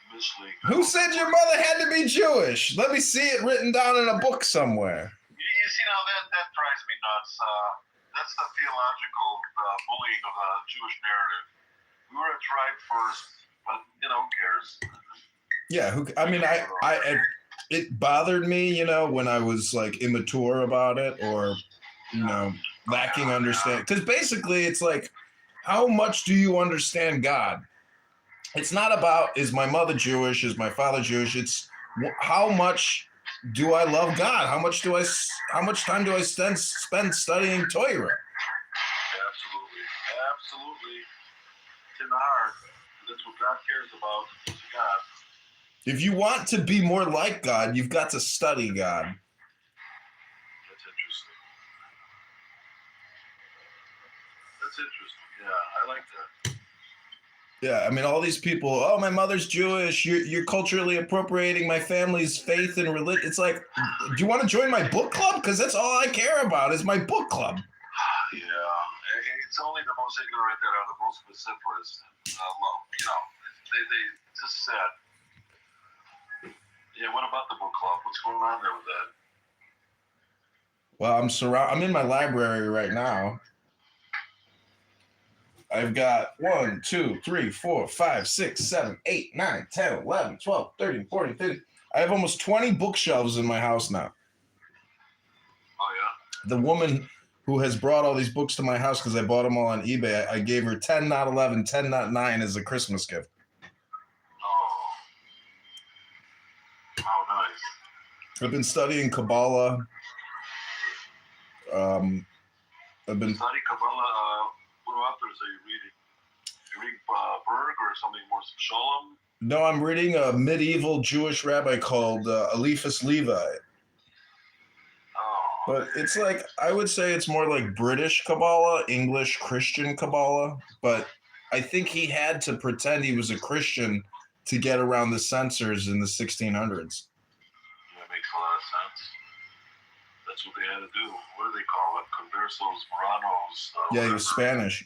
Mishling. Who said your mother had to be Jewish? Let me see it written down in a book somewhere. You see, now that drives me nuts. That's the theological bullying of the Jewish narrative. We were a tribe first, but who cares? Yeah, I mean, it bothered me, when I was like immature about it or, lacking understanding. Because basically, it's like, how much do you understand God? It's not about, is my mother Jewish? Is my father Jewish? It's how much do I love God? How much time do I spend studying Torah? Absolutely. It's in the heart. That's what God cares about. It's God. If you want to be more like God, you've got to study God. That's interesting. Yeah, I like that. Yeah, I mean, all these people, oh, my mother's Jewish, you're culturally appropriating my family's faith and religion. It's like, do you want to join my book club? Because that's all I care about is my book club. Yeah, it's only the most ignorant that are the most vociferous. They just sad. Yeah, what about the book club? What's going on there with that? Well, I'm in my library right now. I've got 1, 2, 3, 4, 5, 6, 7, 8, 9, 10, 11, 12, 13, 14, 15. I have almost 20 bookshelves in my house now. Oh, yeah? The woman who has brought all these books to my house because I bought them all on eBay, I gave her 10, not 11, 10, not 9 as a Christmas gift. Oh. How nice. I've been studying Kabbalah. I've been studying Kabbalah. What authors are you reading? You reading Berg or something more Sholem? No, I'm reading a medieval Jewish rabbi called Eliphas Levi. Oh. But it's like, I would say it's more like British Kabbalah, English Christian Kabbalah. But I think he had to pretend he was a Christian to get around the censors in the 1600s. Yeah, makes a lot of sense. That's what they had to do. What do they call it? Conversos, Moranos. Yeah, he was Spanish.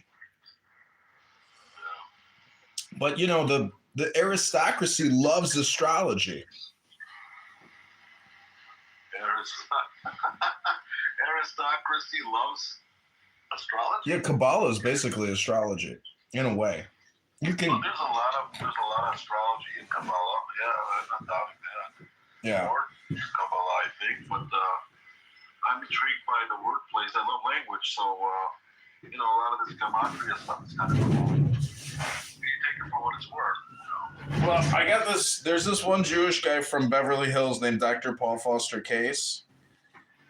Yeah. But, the aristocracy loves astrology. Aristocracy loves astrology? Yeah, Kabbalah is basically astrology, in a way. You can. Well, there's a lot of astrology in Kabbalah. Yeah, I'm not doubting that. Yeah. More Kabbalah, I think, but I'm intrigued by the wordplays. I love language, so a lot of this gematria stuff is kind of cool. You take it for what it's worth. Well, I got this. There's this one Jewish guy from Beverly Hills named Dr. Paul Foster Case.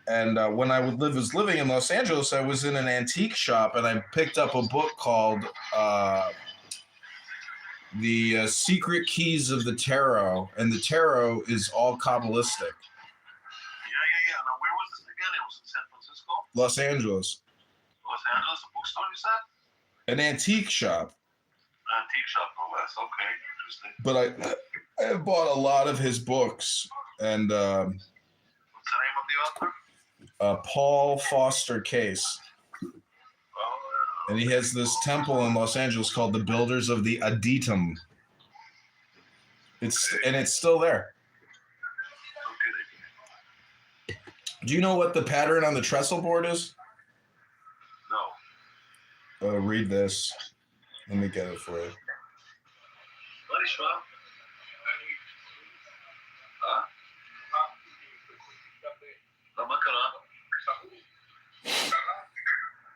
And when I was living in Los Angeles, I was in an antique shop and I picked up a book called The Secret Keys of the Tarot. And the tarot is all Kabbalistic. Yeah. Now, where was this again? It was in San Francisco? Los Angeles. Los Angeles, a bookstore, you said? An antique shop. Antique shop, no less. Okay, interesting. But I have bought a lot of his books. And what's the name of the author? Paul Foster Case. Oh, And he has this temple in Los Angeles called the Builders of the Adytum. It's still there. Okay. Do you know what the pattern on the trestle board is? No. Read this. Let me get it for you. What is wrong? Huh? מה קרה?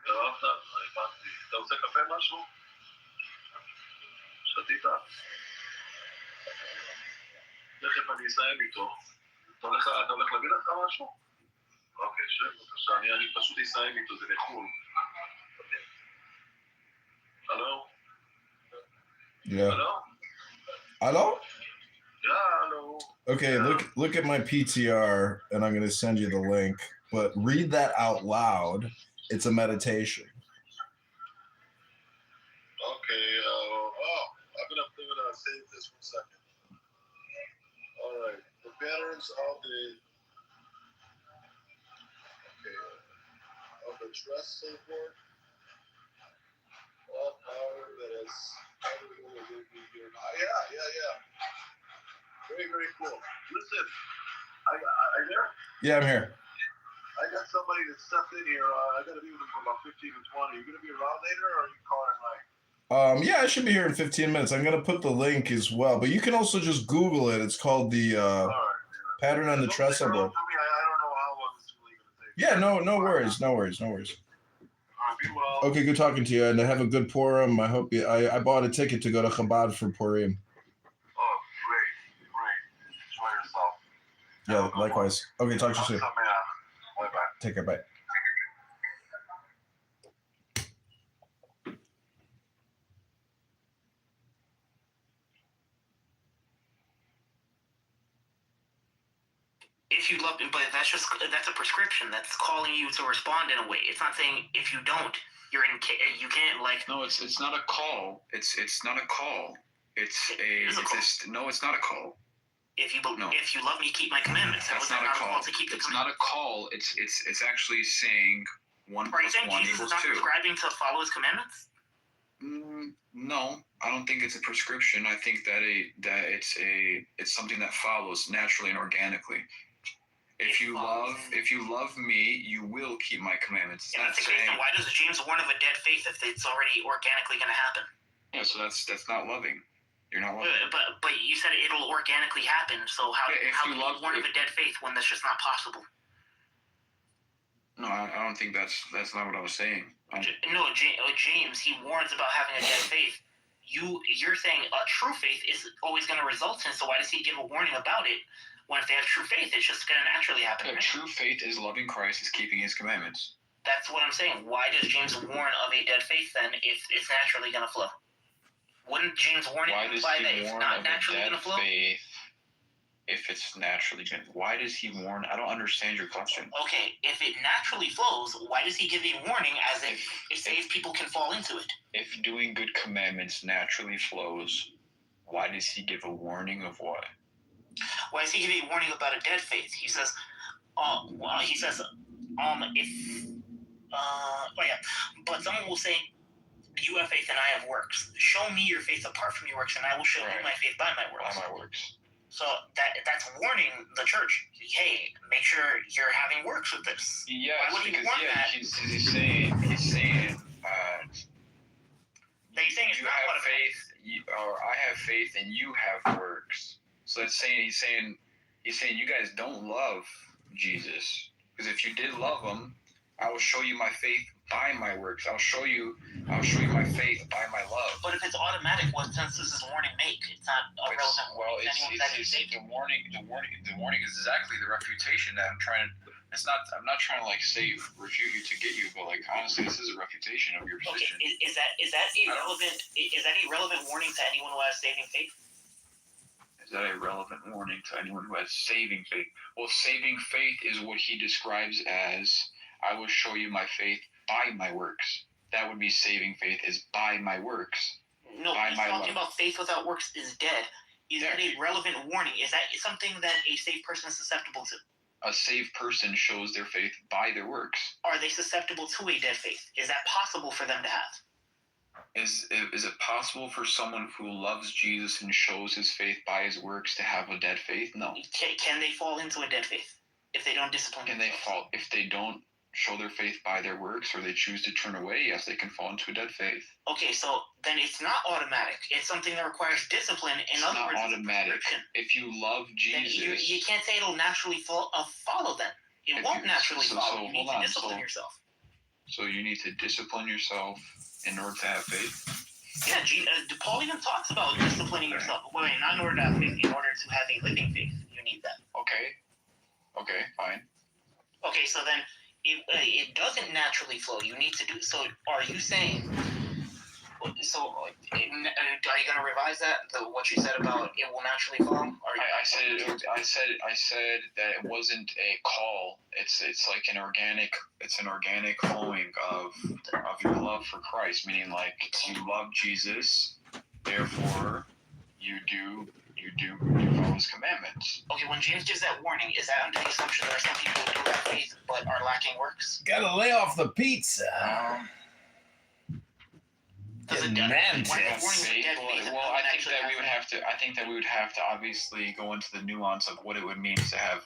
לא, הבנתי. אתה רוצה קפה משהו? שתית? תכף אני אסיים איתו. אתה הולך להגיד לך משהו? אוקיי, שב, בבקשה. אני פשוט אסיים איתו, זה לחול. Hello? Yeah. Hello? Hello? Yeah, hello. Okay, look at my PTR, and I'm going to send you the link. But read that out loud. It's a meditation. Okay. I'm gonna save this 1 second. All right. The patterns of the trust so forth. All power that has everyone will be here. Yeah. Very, very cool. Listen, are you there? Yeah, I'm here. I got somebody that stepped in here. I got to be with them for about 15 to 20. You going to be around later, or are you calling like? Yeah, I should be here in 15 minutes. I'm gonna put the link as well, but you can also just Google it. It's called the pattern on the trestle board. I don't know how long this is really going to take. Yeah, no worries. All right, be well. Okay, good talking to you, and have a good Purim. I hope you. I bought a ticket to go to Chabad for Purim. Oh, great. Enjoy yourself. Yeah, likewise. Okay, talk to you soon. Bye-bye. Take care. Bye. If you love him, but that's a prescription. That's calling you to respond in a way. It's not saying if you don't, you can't like. No, it's not a call. It's not a call. It's not a call. If you love me, keep my commandments. That's not a call. It's not a call. It's actually saying 1 plus 1 equals 2. Are you saying Jesus is not prescribing to follow his commandments? No, I don't think it's a prescription. I think that it's something that follows naturally and organically. If you love me, you will keep my commandments. If that's the case, then why does James warn of a dead faith if it's already organically going to happen? Yeah, so that's not loving. You're not loving. But you said it'll organically happen. So how can you warn of a dead faith when that's just not possible? No, I don't think that's not what I was saying. No, James, he warns about having a dead faith. You're saying a true faith is always going to result in. So why does he give a warning about it? When if they have true faith, it's just going to naturally happen. Yeah, true faith is loving Christ, is keeping his commandments. That's what I'm saying. Why does James warn of a dead faith then if it's naturally going to flow? Wouldn't James' warning imply that it's not naturally going to flow? Faith, if it's naturally going to... Why does he warn? I don't understand your question. Okay, if it naturally flows, why does he give a warning as if saved people can fall into it? If doing good commandments naturally flows, why does he give a warning of what? Why does he give a warning about a dead faith? He says, but someone will say, you have faith and I have works. Show me your faith apart from your works, and I will show you my faith by my works. By my works. So that's warning the church. Hey, make sure you're having works with this. Yes, why would because he warn that? He's saying it's you have faith, or I have faith, and you have works. So that's saying he's saying you guys don't love Jesus, because if you did love him, I will show you my faith by my works. I'll show you my faith by my love. But if it's automatic, what sense does this warning make? It's not irrelevant. Well, the warning is exactly the refutation that I'm trying to. I'm not trying to refute you to get you, but honestly, this is a refutation of your position. Okay. Is that a relevant warning to anyone who has saving faith? Is that a relevant warning to anyone who has saving faith? Well, saving faith is what he describes as, I will show you my faith by my works. That would be saving faith, is by my works. No, he's talking about faith without works is dead. Is that a relevant warning? Is that something that a saved person is susceptible to? A saved person shows their faith by their works. Are they susceptible to a dead faith? Is that possible for them to have? Is it possible for someone who loves Jesus and shows his faith by his works to have a dead faith? No. Can they fall into a dead faith if they don't discipline themselves? Can they fall if they don't show their faith by their works, or they choose to turn away? Yes, they can fall into a dead faith. Okay, so then it's not automatic. It's something that requires discipline. In other words, it's not automatic. If you love Jesus, you can't say it'll naturally follow. Then it won't naturally follow. You need to discipline yourself. So you need to discipline yourself in order to have faith? Yeah, Paul even talks about disciplining yourself. Wait, not in order to have faith. In order to have a living faith, you need that. Okay, fine. Okay, so then it doesn't naturally flow. You need to do so. Are you saying? So, are you going to revise that? What you said about it will naturally flow? I said that it wasn't a call. It's like an organic flowing of your love for Christ, meaning you love Jesus, therefore you you do follow his commandments. Okay, when James gives that warning, is that under the assumption there are some people who do have faith but are lacking works? Gotta lay off the pizza. Getting mantis. Well, I think that we would have to. I think that we would have to obviously go into the nuance of what it would mean to have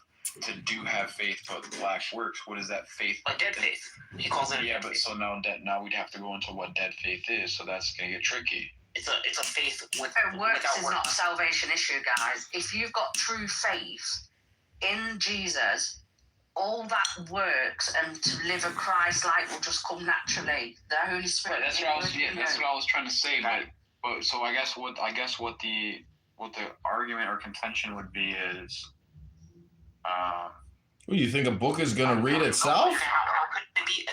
faith but lack works. What is that faith? A dead faith. He calls it. Yeah, but so now we'd have to go into what dead faith is. So that's gonna get tricky. It's a faith with works is not a salvation issue, guys. If you've got true faith in Jesus, all that works and to live a Christ-like will just come naturally. The Holy Spirit. Right, that's what I was trying to say. But so I guess what the argument or contention would be is. Well, you think a book is gonna read itself? How could it be?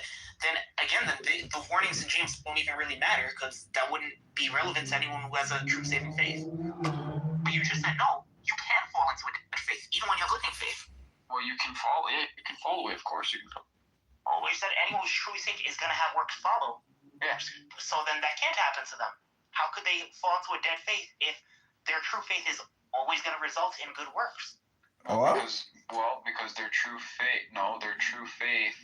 Then again, the warnings in James don't even really matter because that wouldn't be relevant to anyone who has a true saving faith. But you just said no. You can fall into a dead faith even when you have living faith. Well, you can follow it. You can follow it, of course. You can. Oh, you said anyone who's truly saved is going to have work to follow. Yes. So then that can't happen to them. How could they fall into a dead faith if their true faith is always going to result in good works? Because their true faith. No, their true faith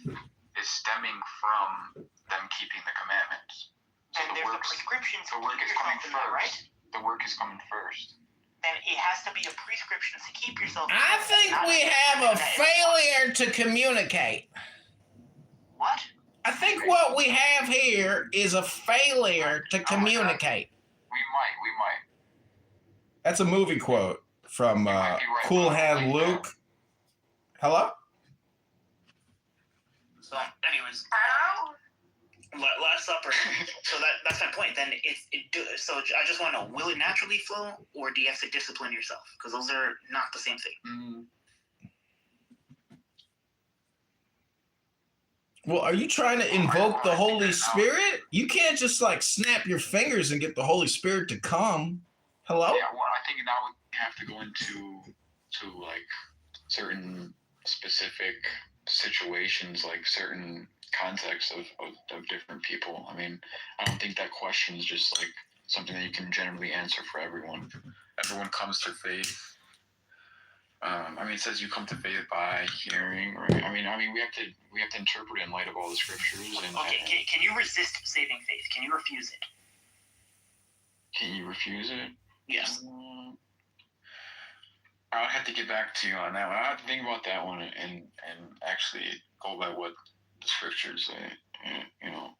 is stemming from them keeping the commandments. So then there's a prescription to keep yourself in that, right? The work is coming first. Then it has to be a prescription to keep yourself. I think we have a failure to communicate. What? I think what we have here is a failure to communicate. We might. That's a movie quote from Cool Hand Luke. Hello? So, anyways. Last Supper. So that's my point. Then so I just want to know: will it naturally flow, or do you have to discipline yourself? Because those are not the same thing. Well, are you trying to invoke the Holy Spirit? You can't just like snap your fingers and get the Holy Spirit to come. Hello? Yeah. Well, I think now we have to go into like certain specific situations, like certain context of different people. I mean, I don't think that question is just like something that you can generally answer for everyone. Everyone comes to faith. It says you come to faith by hearing, right? I mean, we have to interpret it in light of all the scriptures. Can you resist saving faith? Can you refuse it? Can you refuse it? Yes. I'll have to get back to you on that one. I'll have to think about that one and actually go by what the scriptures say,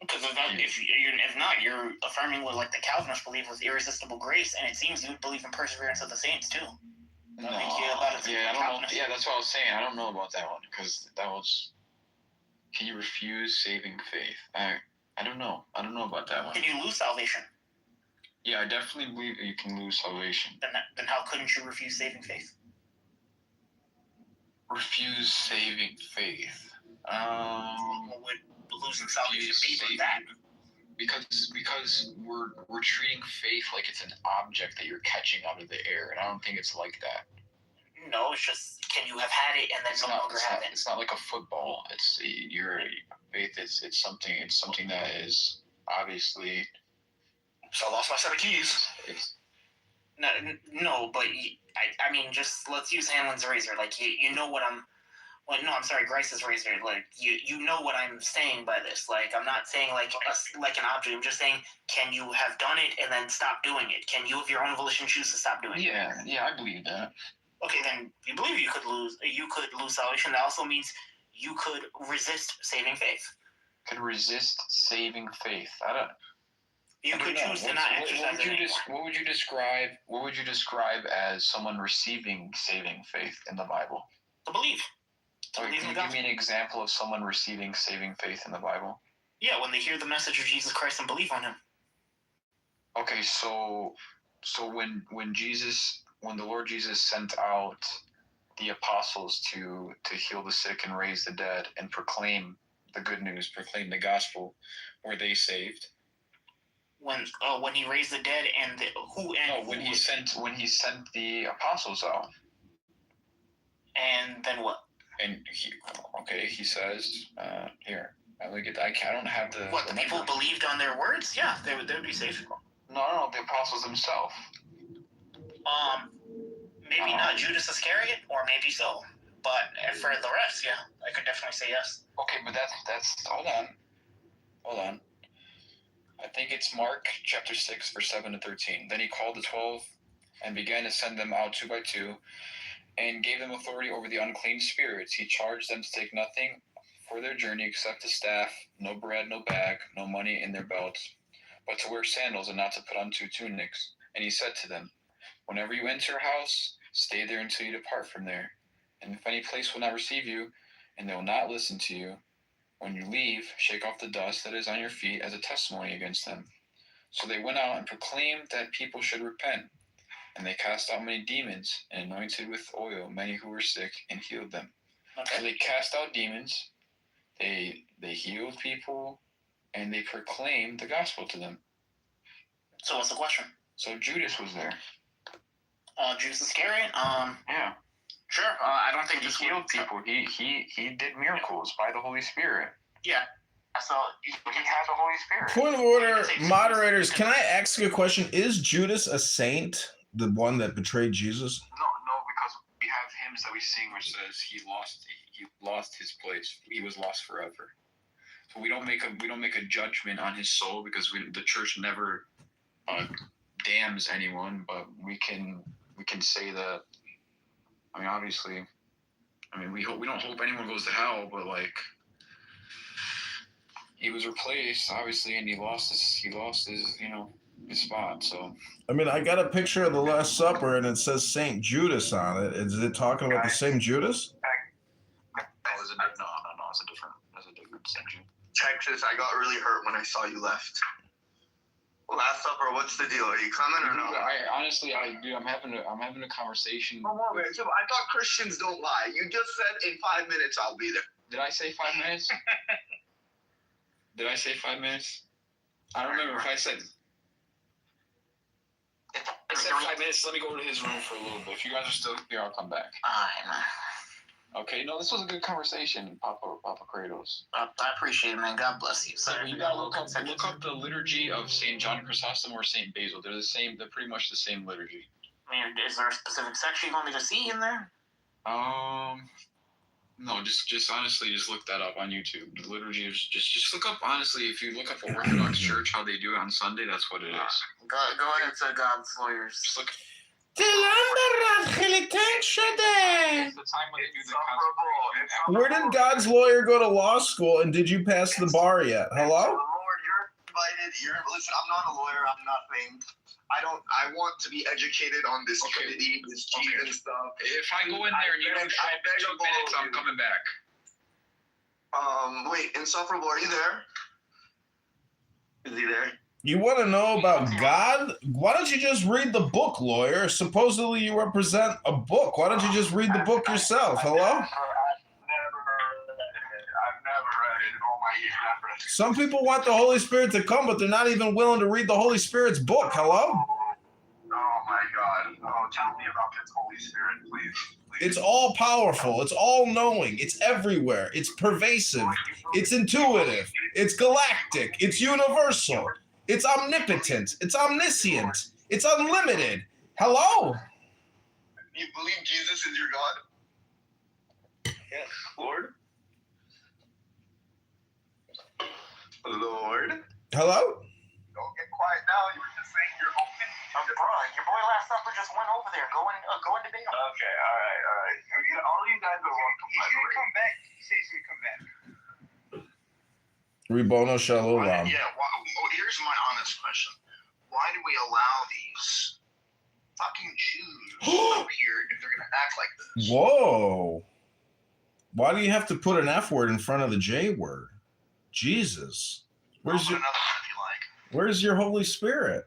Because if not, you're affirming what like the Calvinists believe with irresistible grace, and it seems you believe in perseverance of the saints too. I don't know. Yeah, that's what I was saying. I don't know about that one because that was. Can you refuse saving faith? I don't know. I don't know about that one. Can you lose salvation? Yeah, I definitely believe you can lose salvation. Then how couldn't you refuse saving faith? Refuse saving faith. What would losing salvation be but that? Because we're treating faith like it's an object that you're catching out of the air, and I don't think it's like that. No, it's just can you have had it and then no longer have it? It's not like a football. It's your faith. It's something that is obviously. So I lost my set of keys. No, but I mean, just let's use Hanlon's razor. Like you know what I'm. Well, no, I'm sorry, Grice's razor. Like you know what I'm saying by this. Like I'm not saying like an object. I'm just saying, can you have done it and then stop doing it? Can you, of your own volition, choose to stop doing it? Yeah, I believe that. Okay, then you believe you could lose salvation. That also means you could resist saving faith. Could resist saving faith. You could choose to not exercise it anymore. What would you describe as someone receiving saving faith in the Bible? To believe. Can you give me an example of someone receiving saving faith in the Bible? Yeah, when they hear the message of Jesus Christ and believe on him. Okay, so when the Lord Jesus sent out the apostles to heal the sick and raise the dead and proclaim the good news, proclaim the gospel, were they saved? When he raised the dead when he sent the apostles out. And then what? And he says, here, I don't have the. What, the people believed on their words? Yeah, they would be saved. No, the apostles themselves. maybe not Judas Iscariot, or maybe so. But for the rest, yeah, I could definitely say yes. Okay, but that's hold on. I think it's Mark chapter 6, verse 7 to 13. Then he called the 12 and began to send them out 2 by 2 and gave them authority over the unclean spirits. He charged them to take nothing for their journey except a staff, no bread, no bag, no money in their belts, but to wear sandals and not to put on 2 tunics. And he said to them, whenever you enter a house, stay there until you depart from there. And if any place will not receive you, and they will not listen to you, when you leave, shake off the dust that is on your feet as a testimony against them. So they went out and proclaimed that people should repent. And they cast out many demons and anointed with oil many who were sick and healed them. Okay. So they cast out demons, they healed people, and they proclaimed the gospel to them. So what's the question? So Judas was there. Judas Iscariot? Yeah. Sure. I don't think he healed people. He did miracles by the Holy Spirit. Yeah. So he had the Holy Spirit. Point of order, moderators. Can I ask you a question? Is Judas a saint, the one that betrayed Jesus? No, because we have hymns that we sing which says he lost his place. He was lost forever. So we don't make a judgment on his soul because the church never damns anyone, but we can say that. I mean, obviously, we don't hope anyone goes to hell, but like, he was replaced, obviously, and he lost his his spot. So, I mean, I got a picture of the Last Supper, and it says Saint Judas on it. Is it talking about the same Judas? No, it's a different Saint Judas. Texas, I got really hurt when I saw you left. Last Supper, what's the deal? Are you coming or not? I'm having a conversation. I thought Christians don't lie. You just said in 5 minutes I'll be there. Did I say 5 minutes? Did I say 5 minutes? I don't remember if I said. I said 5 minutes. Let me go to his room for a little bit. If you guys are still here, I'll come back. Okay, no, this was a good conversation, Papa Kratos. I appreciate it, man. God bless you. So you gotta look up the liturgy of Saint John Chrysostom or Saint Basil. They're the same. They're pretty much the same liturgy. I mean, is there a specific section you want me to see in there? No, just honestly, just look that up on YouTube. The liturgy is just look up. Honestly, if you look up the Orthodox Church, how they do it on Sunday, that's what it is. Go ahead to God's lawyers. Just look. Where did God's lawyer go to law school, and did you pass the bar yet? Hello? Lord, you're invited. Listen, I'm not a lawyer. I'm nothing. I want to be educated on this Trinity, this Jesus stuff. If I go in there and you don't show up in 2 minutes, I'm coming back. Wait, Insufferable, are you there? Is he there? You want to know about God? Why don't you just read the book, lawyer? Supposedly you represent a book. Why don't you just read the book yourself? Hello? I've never read it in all my years. Some people want the Holy Spirit to come, but they're not even willing to read the Holy Spirit's book. Hello? Oh my God. Oh, tell me about this Holy Spirit, please. It's all powerful. It's all knowing. It's everywhere. It's pervasive. It's intuitive. It's galactic. It's universal. It's omnipotent. It's omniscient. It's unlimited. Hello? You believe Jesus is your God? Yes, Lord. Lord? Hello? Don't get quiet now. You were just saying you're open. Your boy Last Supper just went over there. Go in debate. Okay, all right. All you guys are welcome. He's gonna come back. He says he's gonna come back. Ribono Shalom. Here's my honest question. Why do we allow these fucking Jews up here if they're going to act like this? Whoa. Why do you have to put an F word in front of the J word? Jesus. Where's your Holy Spirit?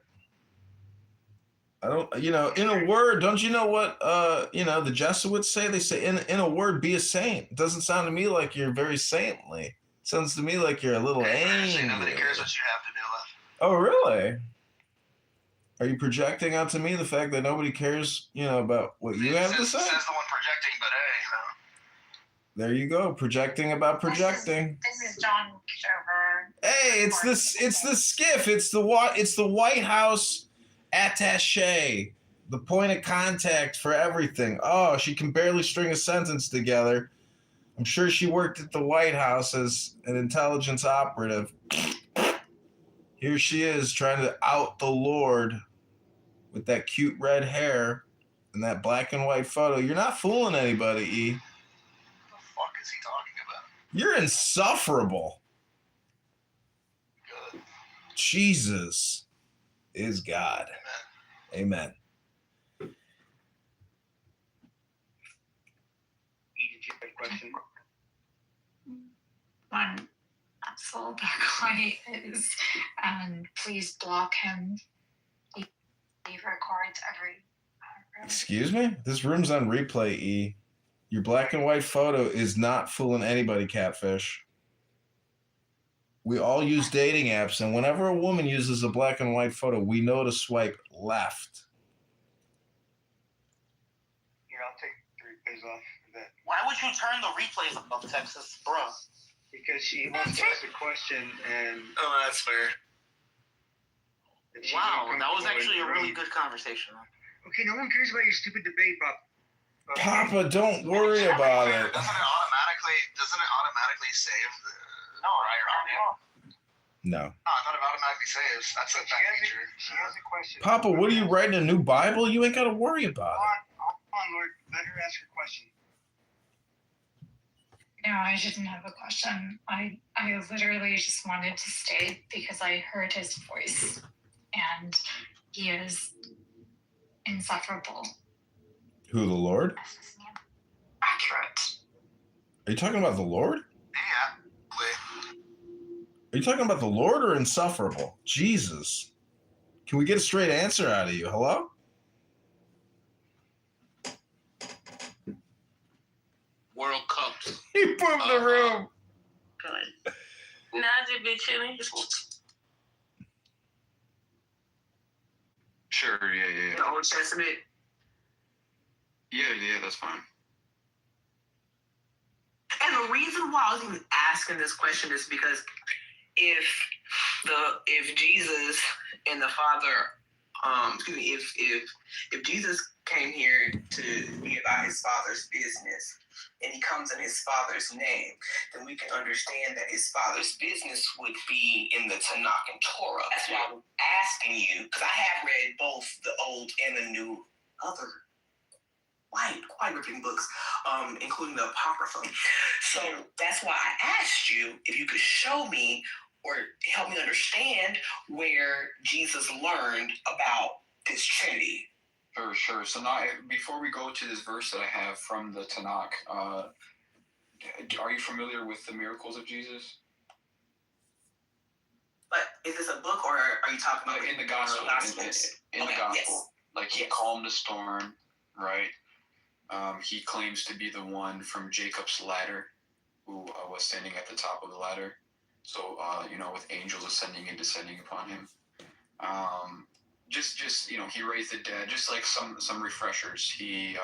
I don't, in a word, don't you know what, the Jesuits say? They say, in a word, be a saint. It doesn't sound to me like you're very saintly. It sounds to me like you're a little angry. Nobody cares what you have to deal with. Oh, really? Are you projecting onto me the fact that nobody cares, about what you have to say? Says the one projecting, but hey, There you go, projecting about projecting. This is John Kitover. Hey, it's the skiff. It's the White House attaché The point of contact for everything. Oh, she can barely string a sentence together. I'm sure she worked at the White House as an intelligence operative. Here she is trying to out the Lord with that cute red hair and that black and white photo. You're not fooling anybody, E. What the fuck is he talking about? You're insufferable. Good. Jesus is God. Amen. Did you have a question? One absolute black is, and please block him. He records every. Excuse me? This room's on replay, E. Your black and white photo is not fooling anybody, Catfish. We all use dating apps, and whenever a woman uses a black and white photo, we know to swipe left. Here, I'll take the replays off for that. Why would you turn the replays off, Texas, bro? Because she wants to ask a question and. Oh, that's fair. Wow, that was actually a really good conversation. Okay, no one cares about your stupid debate, Bob. Papa, don't worry about it. Doesn't it automatically save the right or wrong? No. No, I thought it automatically saves. That's a feature. She has a question. Papa, what are you writing, a new Bible? You ain't got to worry about it. Hold on, Lord. Let her ask her question. No, I didn't have a question. I literally just wanted to stay because I heard his voice, and he is insufferable. Who, the Lord? Accurate. Are you talking about the Lord? Yeah. Are you talking about the Lord or insufferable? Jesus. Can we get a straight answer out of you? Hello? World Cup. He moved the room. Good. Nah, just be chilling. Sure, yeah. The Old Testament. Yeah, that's fine. And the reason why I was even asking this question is because if Jesus and the Father, if Jesus came here to be about his Father's business, and he comes in his Father's name, then we can understand that his Father's business would be in the Tanakh and Torah. That's why I'm asking you, because I have read both the Old and the New, other quite ripping books, including the Apocrypha. So that's why I asked you if you could show me or help me understand where Jesus learned about this Trinity. Sure. So now, before we go to this verse that I have from the Tanakh, are you familiar with the miracles of Jesus? But is this a book, or are you talking about in the gospel? In the gospel, yes. Like he calmed the storm, right? He claims to be the one from Jacob's ladder, who was standing at the top of the ladder. So with angels ascending and descending upon him. Just he raised the dead. Just like some refreshers. He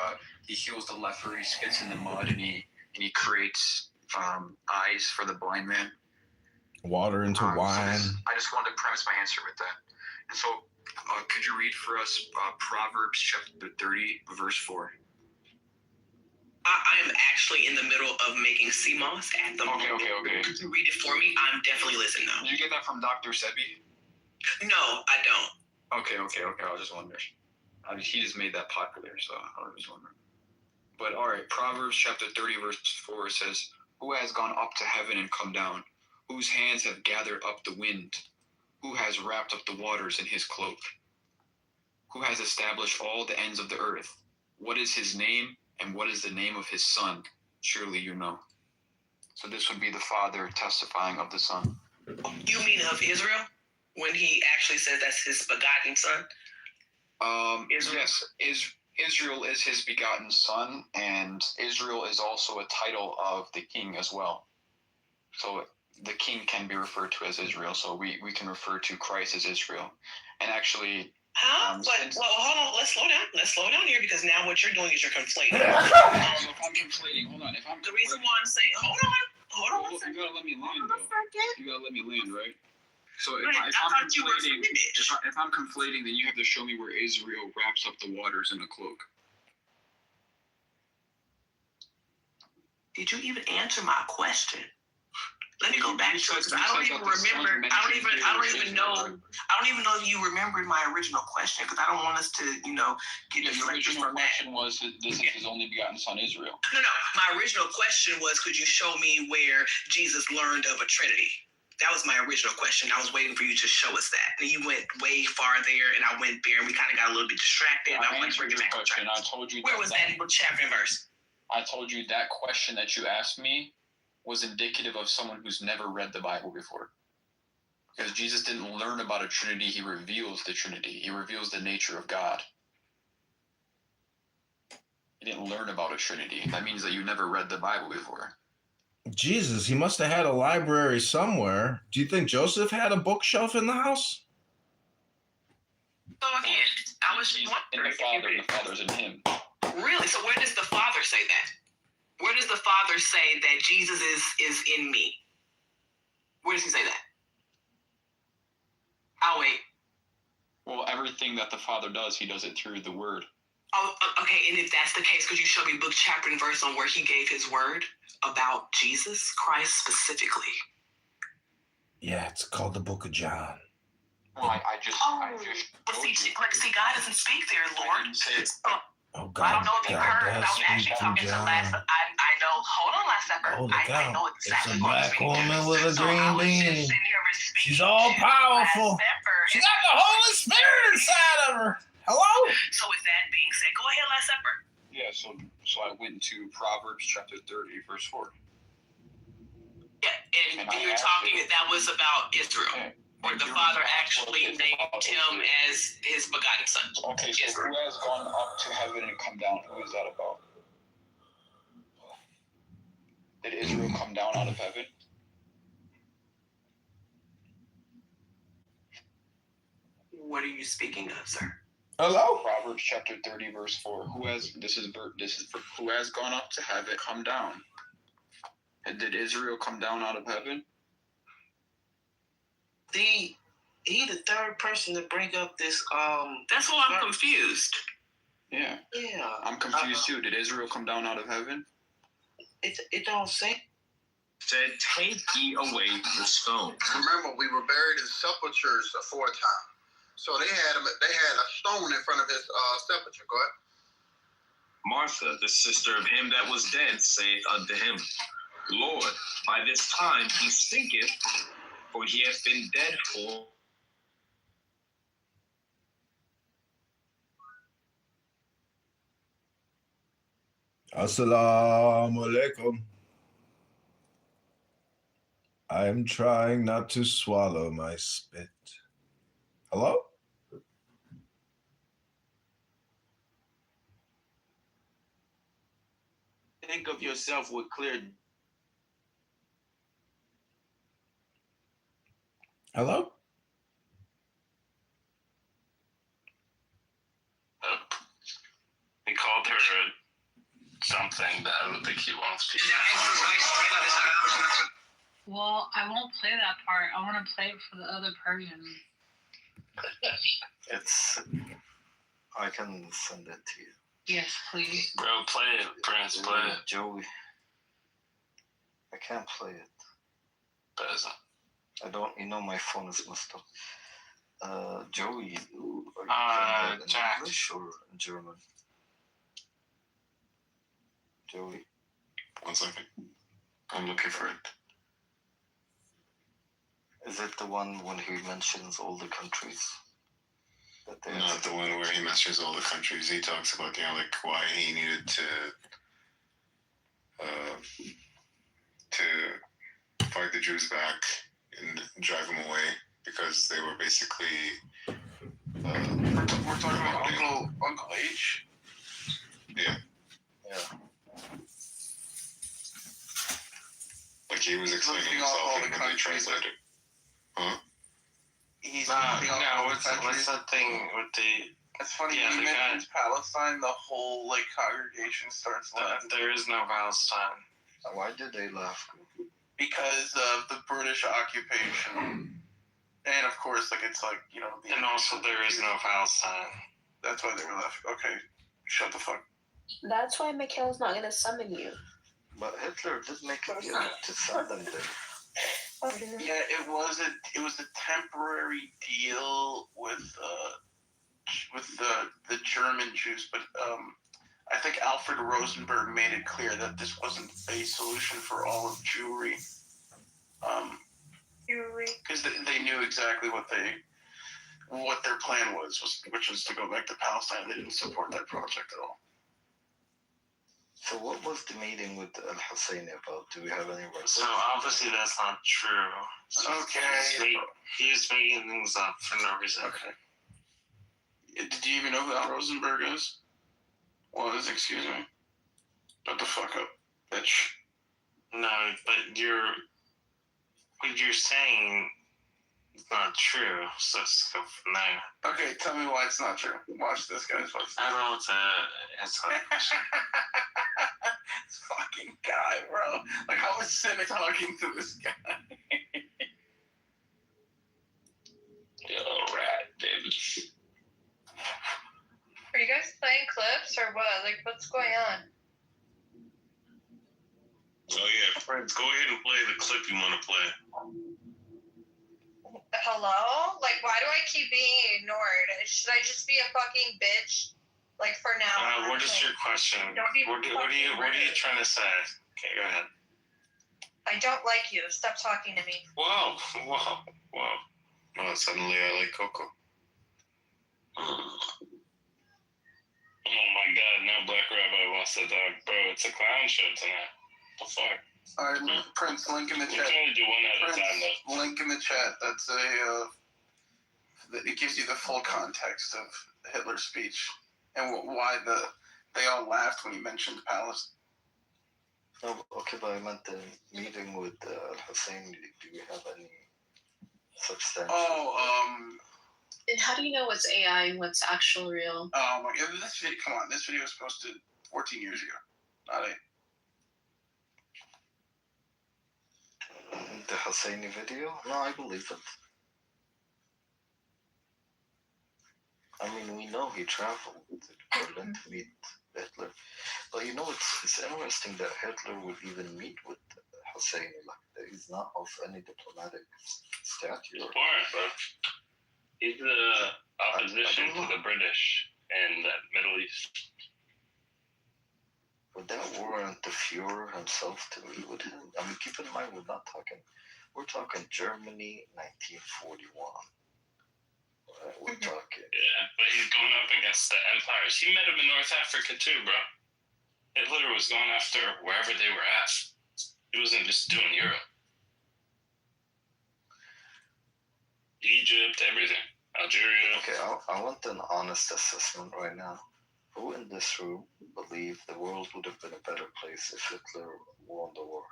heals the leper. He spits in the mud, and he creates eyes for the blind man. Water into wine. So I just wanted to premise my answer with that. And so, could you read for us Proverbs chapter 30, verse 4? I am actually in the middle of making CMOS at the moment. Okay. Could you read it for me? I'm definitely listening now. Did you get that from Dr. Sebi? No, I don't. Okay. I was just wondering. He just made that popular, so I was just wondering. But all right, Proverbs chapter 30, verse 4 says, "Who has gone up to heaven and come down? Whose hands have gathered up the wind? Who has wrapped up the waters in his cloak? Who has established all the ends of the earth? What is his name, and what is the name of his son? Surely you know." So this would be the Father testifying of the Son. You mean of Israel? When he actually says that's his begotten son? Israel. Yes, Israel is his begotten son, and Israel is also a title of the king as well. So the king can be referred to as Israel, so we can refer to Christ as Israel. And actually... hold on, let's slow down here, because now what you're doing is you're conflating. If I'm conflating, hold on. The reason why I'm saying, hold on. You gotta let me land, though. You gotta let me land, right? So if I'm conflating, then you have to show me where Israel wraps up the waters in a cloak. Did you even answer my question? Let me go back to it because I don't even remember. I don't even know if you remembered my original question because I don't want us to, get your original question was, this is his only begotten son, Israel. No. My original question was, could you show me where Jesus learned of a Trinity? That was my original question. I was waiting for you to show us that. And you went way far there, and I went there, and we kind of got a little bit distracted. I answered your question. I told you. Where was that in book, chapter, and verse? I told you that question that you asked me was indicative of someone who's never read the Bible before. Because Jesus didn't learn about a Trinity, he reveals the Trinity. He reveals the nature of God. He didn't learn about a Trinity. That means that you never read the Bible before. Jesus, he must have had a library somewhere. Do you think Joseph had a bookshelf in the house? So again, I was wondering. The Father's in him. Really? So where does the Father say that? Where does the Father say that Jesus is in me? Where does he say that? I'll wait. Well, everything that the Father does, he does it through the Word. Oh, okay. And if that's the case, could you show me book, chapter, and verse on where he gave his word about Jesus Christ specifically? Yeah, it's called the Book of John. Well, I just. See, God doesn't speak there, Lord. Oh God! I don't know if you heard. I was actually talking to John. Last. I know. Hold on, Last Supper. Oh, look out! I know exactly it's a black woman with a green beanie. She's She's all powerful. She got the Holy Spirit inside of her. Hello? So with that being said, go ahead, Last Supper. Yeah. So I went to Proverbs chapter 30, verse 4. Yeah, and you were talking that was about Israel. Okay. Where the Father actually named him as his begotten son. Okay, so who has gone up to heaven and come down? Who is that about? Did Israel come down out of heaven? What are you speaking of, sir? Hello? Proverbs chapter 30, verse 4. Who has gone up to heaven, come down? And did Israel come down out of heaven? He the third person to bring up this. That's why I'm confused. Yeah. Yeah. I'm confused too. Did Israel come down out of heaven? It don't say. Said, take ye away the stone. Remember, we were buried in sepulchres aforetime. So they had a stone in front of his sepulchre. Go ahead. Martha, the sister of him that was dead, saith unto him, Lord, by this time he stinketh, for he hath been dead 4. Assalamu alaikum. I'm trying not to swallow my spit. Hello? Think of yourself with clear. Hello? He called her something that I don't think he wants to. Well, I won't play that part. I want to play it for the other person. I can send it to you. Yes, please. Bro, play it, Prince, play it. Joey. I can't play it. Peasant. I don't, my phone is messed up. Joey, are you Jack. English or in German? Joey. 1 second. I'm looking for it. Is it the one when he mentions all the countries? Not the one where he mentions all the countries. He talks about, why he needed to fight the Jews back and drive them away because they were basically. We're talking about Uncle H. Yeah. Like he was explaining himself and they translated. Huh? What's that thing with the? It's funny you mentioned Palestine. The whole congregation starts laughing. There is no Palestine. Why did they laugh? Because of the British occupation. And of course, like it's like, you know. And also, there is no Palestine. That's why they were left. Okay, shut the fuck. That's why Mikhail's not gonna summon you. But Hitler did make a deal to send them there. Yeah, it was a temporary deal with the German Jews, but I think Alfred Rosenberg made it clear that this wasn't a solution for all of Jewry. Because they knew exactly what their plan was, which was to go back to Palestine. They didn't support that project at all. So what was the meeting with Al-Husseini about? Do we have any records? So obviously that's not true. So Okay. He's making things up for no reason. Okay. Did you even know who Al Rosenberg is? Excuse me. Shut the fuck up, bitch. No, but what you're saying is not true. So let's go from there. Okay, tell me why it's not true. Watch this, guys. I don't know what to answer that question. This fucking guy, bro. Like, how is Cynic talking to this guy? Yo, rat, baby. Are you guys playing clips or what? Like, what's going on? Oh yeah, friends, go ahead and play the clip you want to play. Hello? Like, why do I keep being ignored? Should I just be a fucking bitch? Like, for now? What is your question? What are you trying to say? Okay, go ahead. I don't like you. Stop talking to me. Whoa. Well, suddenly I like Coco. Oh my god, now Black Rabbi wants to talk. Bro, it's a clown show tonight. What the fuck? Alright, Prince, link in the chat. We can only do one at a time, though. Link in the chat. That's it gives you the full context of Hitler's speech and why they all laughed when he mentioned Palestine. No, okay, but I meant the meeting with Al-Husseini. Do we have any substantial? And how do you know what's AI and what's actual real? Oh my god, this video was posted 14 years ago, not 8. The Husseini video? No, I believe it. I mean, we know he traveled to Berlin to meet Hitler. But you know, it's interesting that Hitler would even meet with Husseini. Like, he's not of any diplomatic stature. Bro. He's the opposition to the British in the Middle East. Would that warrant the Fuhrer himself to meet with him? I mean, keep in mind, we're talking Germany, 1941. We're talking. Yeah, but he's going up against the empires. He met him in North Africa too, bro. Hitler was going after wherever they were at. He wasn't just doing Europe. Egypt, everything. Algeria. Okay, I want an honest assessment right now. Who in this room believe the world would have been a better place if Hitler won the war?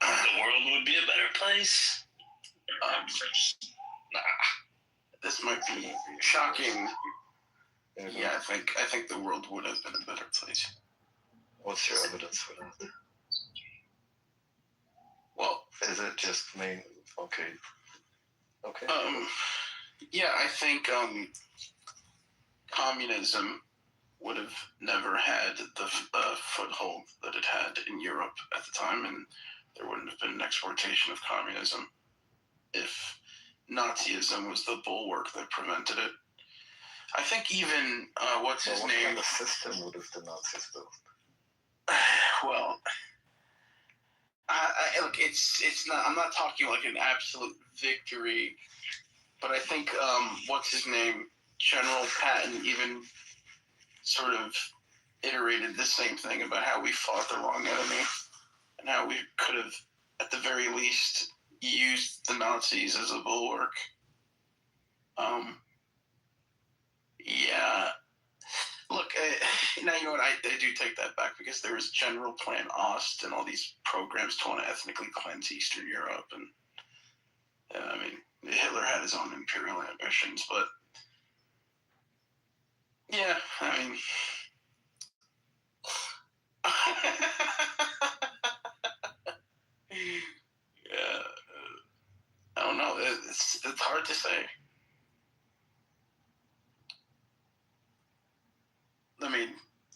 The world would be a better place? Nah. This might be shocking. Yeah, I think the world would have been a better place. What's your evidence for that? Well, is it just main? Okay. Yeah, I think communism would have never had the foothold that it had in Europe at the time, and there wouldn't have been an exportation of communism if Nazism was the bulwark that prevented it. I think even what's his name? What kind of system would have the Nazis built? Well, look, it's not. I'm not talking like an absolute victory, but I think what's his name? General Patton even sort of iterated the same thing about how we fought the wrong enemy and how we could have, at the very least, used the Nazis as a bulwark. Yeah. Look, now you know what? I do take that back because there was General Plan Ost and all these programs to want to ethnically cleanse Eastern Europe, and I mean, Hitler had his own imperial ambitions, but yeah, I mean, yeah. It's hard to say. I mean,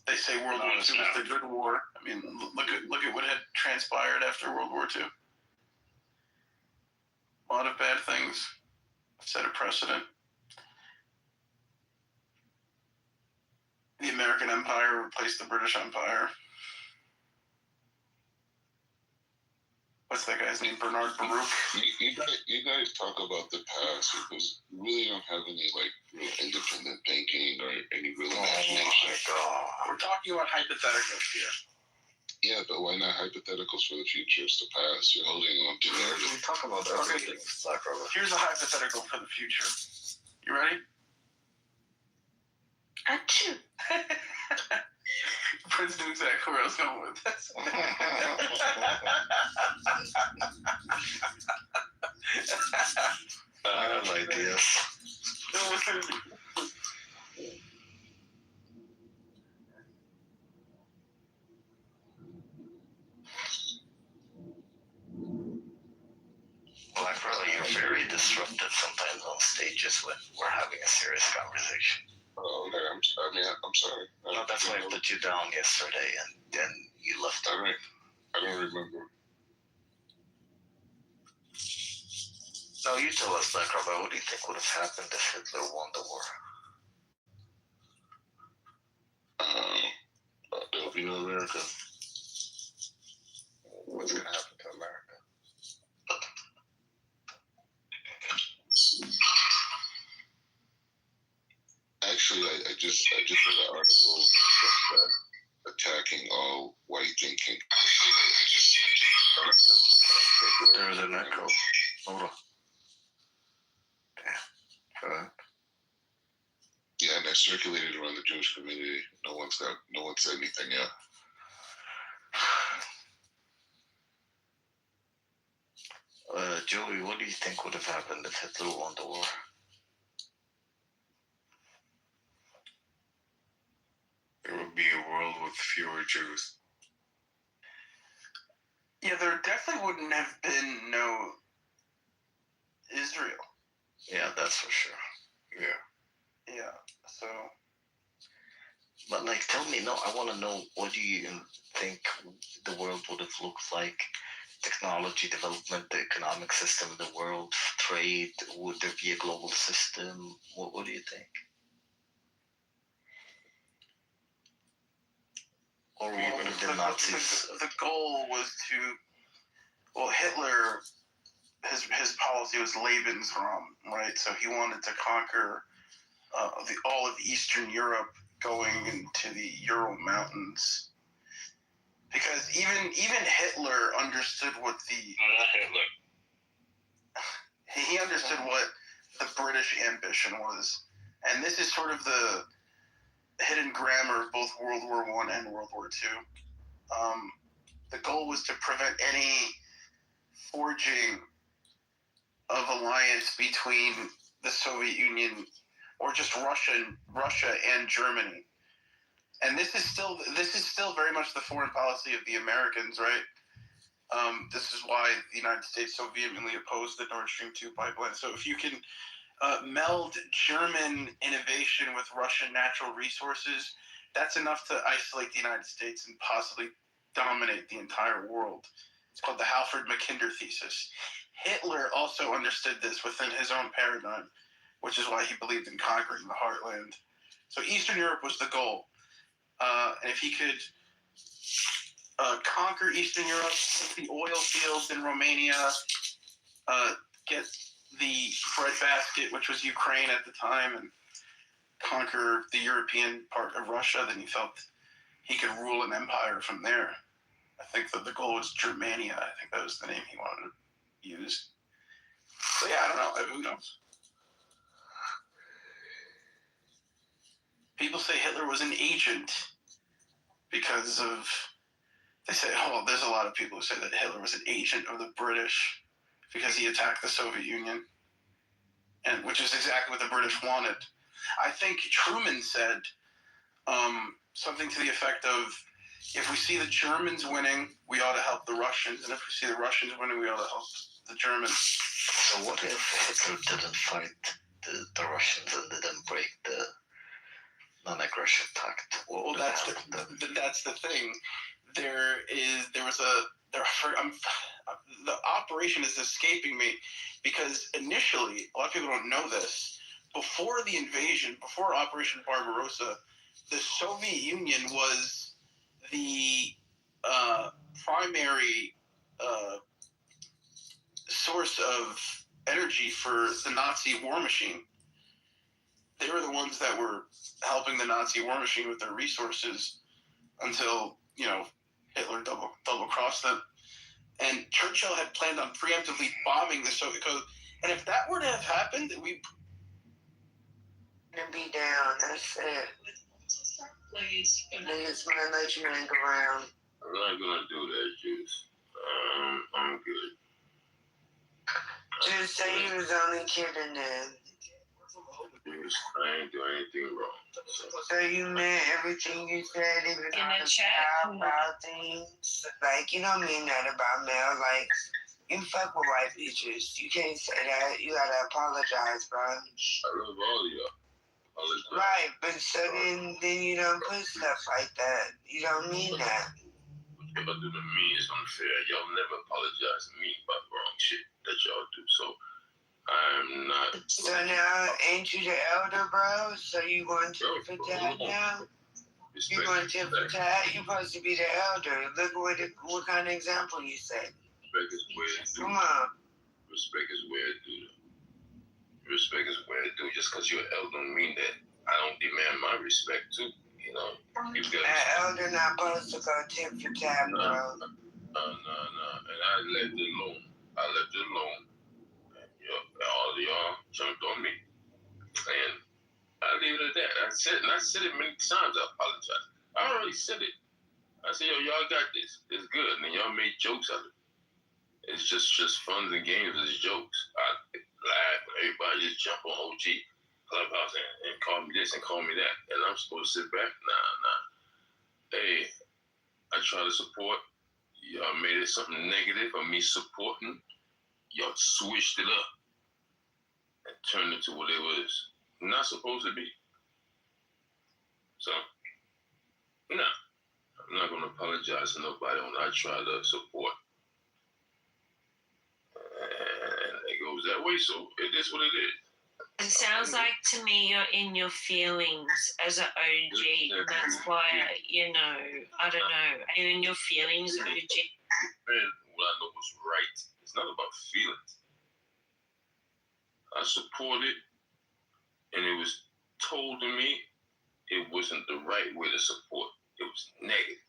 they say World War II was the good war. I mean, look at what had transpired after World War II. A lot of bad things. Set a precedent. The American Empire replaced the British Empire. What's that guy's name? Bernard Baruch. You guys talk about the past because you really don't have any real independent thinking or any real imagination. We're talking about hypotheticals here. Yeah, but why not hypotheticals for the future? It's the past. You're holding on to narrative. We talk about everything. Okay. Here's a hypothetical for the future. You ready? Achoo. Prince knew exactly where I was going with this. I have ideas. Black Brother, you're very disruptive sometimes on stages when we're having a serious conversation. Oh, okay. I'm sorry. No, that's why I put you down yesterday, and then you left. I don't remember. No, you tell us, Black Brother, what do you think would have happened if Hitler won the war? There'll be no America. What's going to happen to America? Actually, I just read an article that attacking all white thinking. There's an echo. Hold on. Yeah. Yeah, and I circulated around the Jewish community. No one said anything yet. Joey, what do you think would have happened if Hitler won the war? There would be a world with fewer Jews. Yeah, there definitely wouldn't have been no Israel. Yeah, that's for sure. Yeah. Yeah, so... But, tell me, I want to know, what do you think the world would have looked like? Technology development, the economic system of the world, trade, would there be a global system? What do you think? Or what would the Nazis... The goal was to... Well, Hitler, his policy was Lebensraum, right? So he wanted to conquer all of Eastern Europe going into the Ural Mountains. Because even Hitler understood what he understood what the British ambition was. And this is sort of the hidden grammar of both World War I and World War II. The goal was to prevent any forging of alliance between the Soviet Union or just Russia and Germany. And this is still very much the foreign policy of the Americans, right? This is why the United States so vehemently opposed the Nord Stream 2 pipeline. So if you can meld German innovation with Russian natural resources, that's enough to isolate the United States and possibly dominate the entire world. It's called the Halford Mackinder thesis. Hitler also understood this within his own paradigm, which is why he believed in conquering the heartland. So Eastern Europe was the goal. And if he could conquer Eastern Europe, the oil fields in Romania, get the breadbasket, which was Ukraine at the time, and conquer the European part of Russia, then he felt he could rule an empire from there. I think that the goal was Germania. I think that was the name he wanted to use. So yeah, I don't know. Who knows? People say Hitler was an agent because of... They say, there's a lot of people who say that Hitler was an agent of the British because he attacked the Soviet Union, and which is exactly what the British wanted. I think Truman said something to the effect of, if we see the Germans winning, we ought to help the Russians, and if we see the Russians winning, we ought to help the Germans. So what if Hitler didn't fight the Russians and didn't break the non-aggression pact? Well, that's the thing. The operation is escaping me because initially, a lot of people don't know this. Before the invasion, before Operation Barbarossa, the Soviet Union was the primary source of energy for the Nazi war machine. They were the ones that were helping the Nazi war machine with their resources until, Hitler double-crossed them. And Churchill had planned on preemptively bombing the Soviet Coast. And if that were to have happened, we'd be down. That's it. Niggas gonna let you hang around. I'm not gonna do that, Juice. I'm good. Just say you was only kidding then. I ain't do anything wrong. So you meant everything you said, even on the chat about things. Like, you don't mean that about male. Like, you fuck with white bitches. You can't say that. You gotta apologize, bro. I love all of y'all. Right, but so then you don't put stuff like that. You don't mean that. What y'all do to me is unfair. Y'all never apologize to me about wrong shit that y'all do. So I'm not. So now, ain't you the elder, bro? So you going to for that now? You going to for that? You supposed to be the elder. Look what kind of example you set. Respect is where it do. Come on. Respect is where it do. Respect is where it do. Just because you're an elder don't mean that I don't demand my respect too. That elder not supposed to go tip for tat, bro. No. And I left it alone. All of y'all jumped on me. And I leave it at that. I said it many times. I apologize. I already said it. I said, y'all got this. It's good. And then y'all made jokes out of it. It's just fun and games. It's jokes. I laugh and everybody just jump on OG Clubhouse and call me this and call me that. And I'm supposed to sit back? Nah. Hey, I try to support. Y'all made it something negative of me supporting. Y'all switched it up and turned it to what it was not supposed to be. So, no, I'm not going to apologize to nobody when I try to support. And it goes that way, so it is what it is. It sounds like to me you're in your feelings as an OG. And that's why, I don't know. Are you in your feelings, OG? Man, what I know was right. It's not about feelings. I support it, and it was told to me it wasn't the right way to support. It was negative.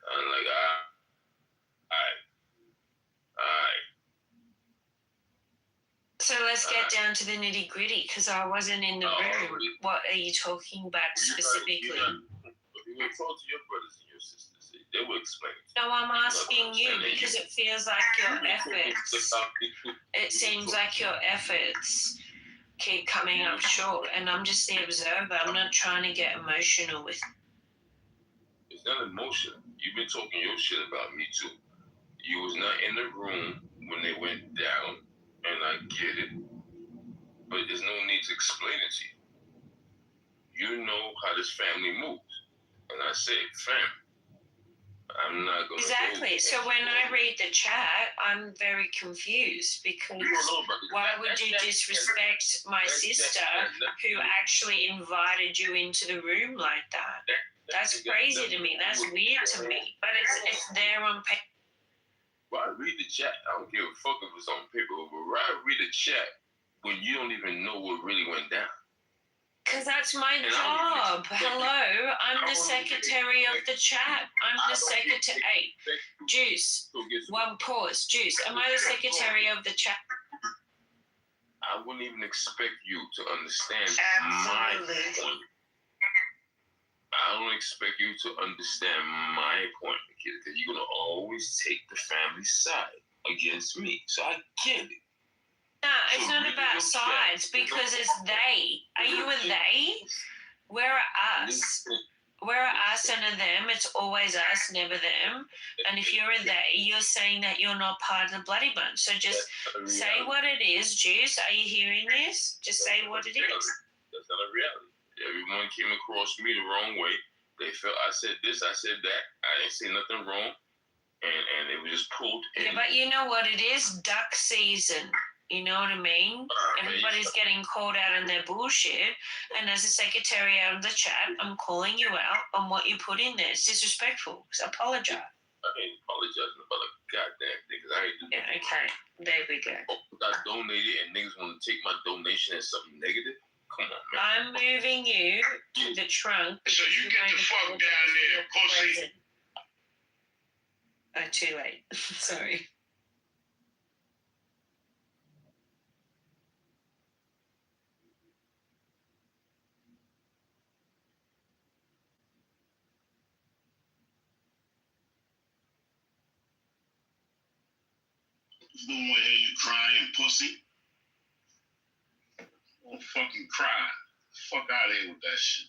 I'm like, all right. So let's get down to the nitty gritty, because I wasn't in the room. What are you talking about specifically? If you were talk to your brothers and your sisters, they will explain it. No, I'm asking you because it feels like your efforts. It seems like your efforts keep coming up short, and I'm just the observer. I'm not trying to get emotional with. It's not emotional. You've been talking your shit about me too. You was not in the room when they went down, and I get it. But there's no need to explain it to you. You know how this family moves. And I say, fam, I'm not going to. Exactly. So when I read the chat, I'm very confused because why would you disrespect my sister who actually invited you into the room like that? That's crazy to me. That's weird to me. But it's there on paper. Why read the chat? I don't give a fuck if it's on paper, but why read the chat when you don't even know what really went down? Because that's my job. Hello, I'm the secretary of the chat. I'm the secretary. Juice. One pause. Juice. Am I the secretary of the chat? I wouldn't even expect you to understand my point. I don't expect you to understand my point, because you're going to always take the family side against me. So I get it. No, it's not about sides because it's they. Are you a they? We're us. we're us and a them. It's always us, never them. And if you're a they, you're saying that you're not part of the bloody bunch. So just say what it is. Juice, are you hearing this? Just say what it is. That's not a reality. Everyone came across me the wrong way. They felt I said this, I said that. I didn't say nothing wrong. And it was just pulled in. Yeah, but you know what it is? Duck season. You know what I mean? Everybody's getting called out on their bullshit. And as a secretary out of the chat, I'm calling you out on what you put in there. It's disrespectful. So apologize. I ain't apologizing about a goddamn thing because I ain't doing Yeah, okay. There we go. I donated and niggas want to take my donation as something negative? Come on, man. I'm moving you to the trunk. So you get the fuck down there, pussy. Oh, too late. Sorry. Don't want to hear you crying, pussy. Don't fucking cry. Fuck out of here with that shit.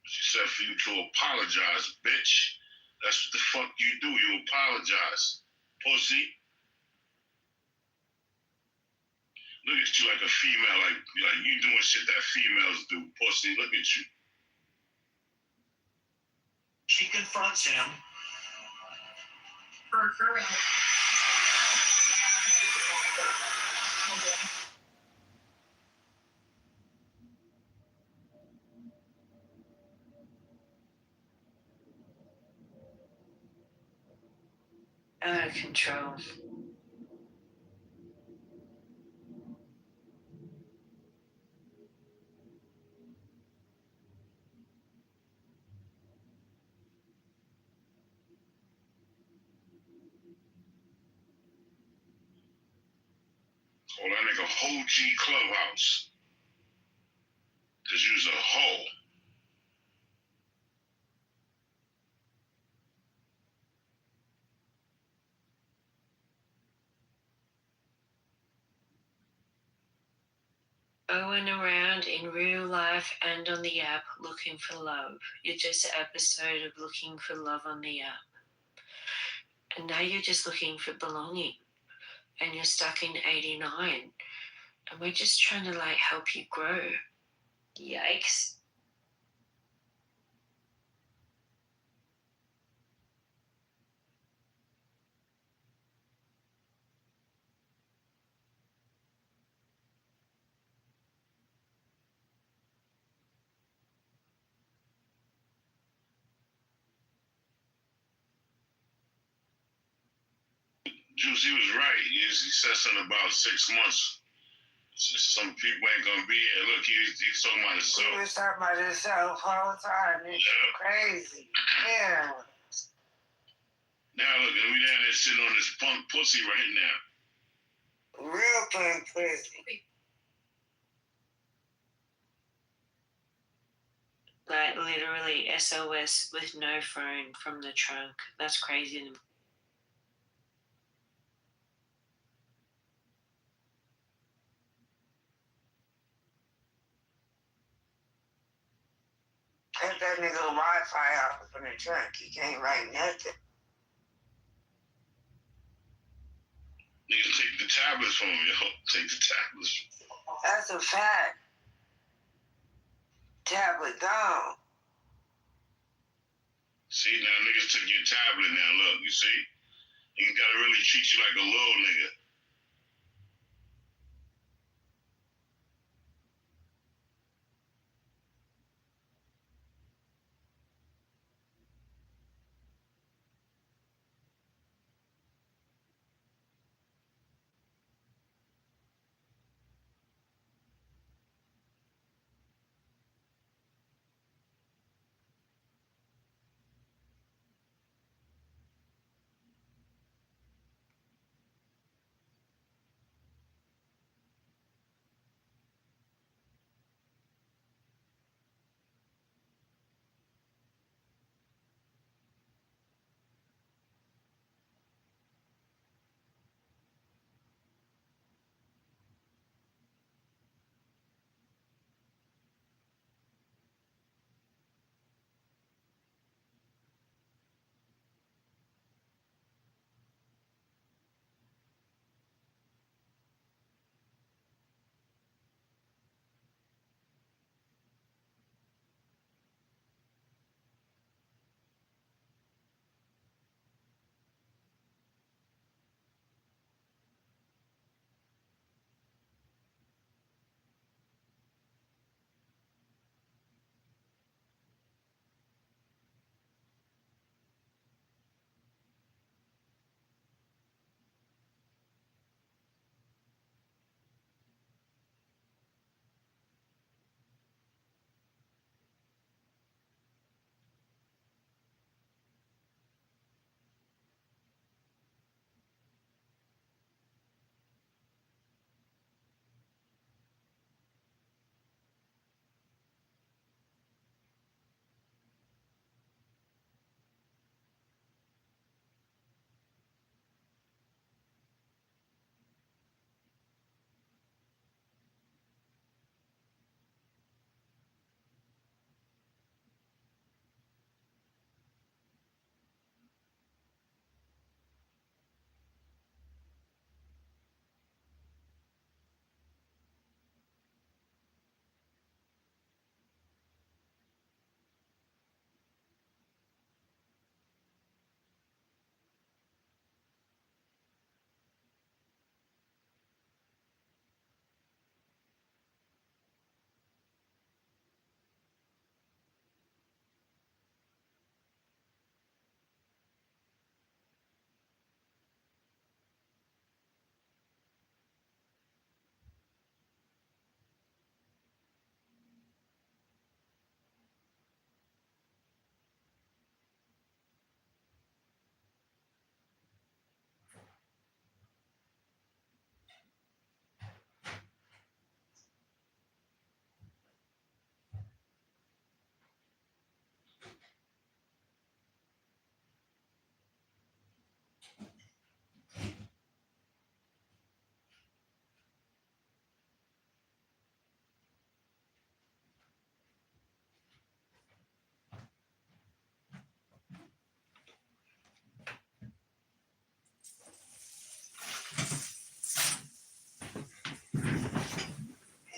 She said for you to apologize, bitch. That's what the fuck you do. You apologize, pussy. Look at you like a female, like you doing shit that females do, pussy. Look at you. She confronts him. Out of control. Call that nigga Ho G Clubhouse. Cause you's a hoe. Going around in real life and on the app looking for love. You're just an episode of looking for love on the app. And now you're just looking for belonging. And you're stuck in 89. And we're just trying to help you grow. Yikes. Juice, he was right. He said something about 6 months. Some people ain't gonna be here. Look, he's talking about himself. He was talking about himself all the time. It's crazy. Yeah. Now look, we down there sitting on this punk pussy right now. Real punk pussy. Literally SOS with no phone from the trunk. That's crazy. Cut that nigga Wi-Fi off from the trunk. He can't write nothing. Nigga, take the tablets from him, yo. Take the tablets. That's a fact. Tablet gone. See, now niggas took your tablet now. Look, you see? Niggas gotta really treat you like a little nigga.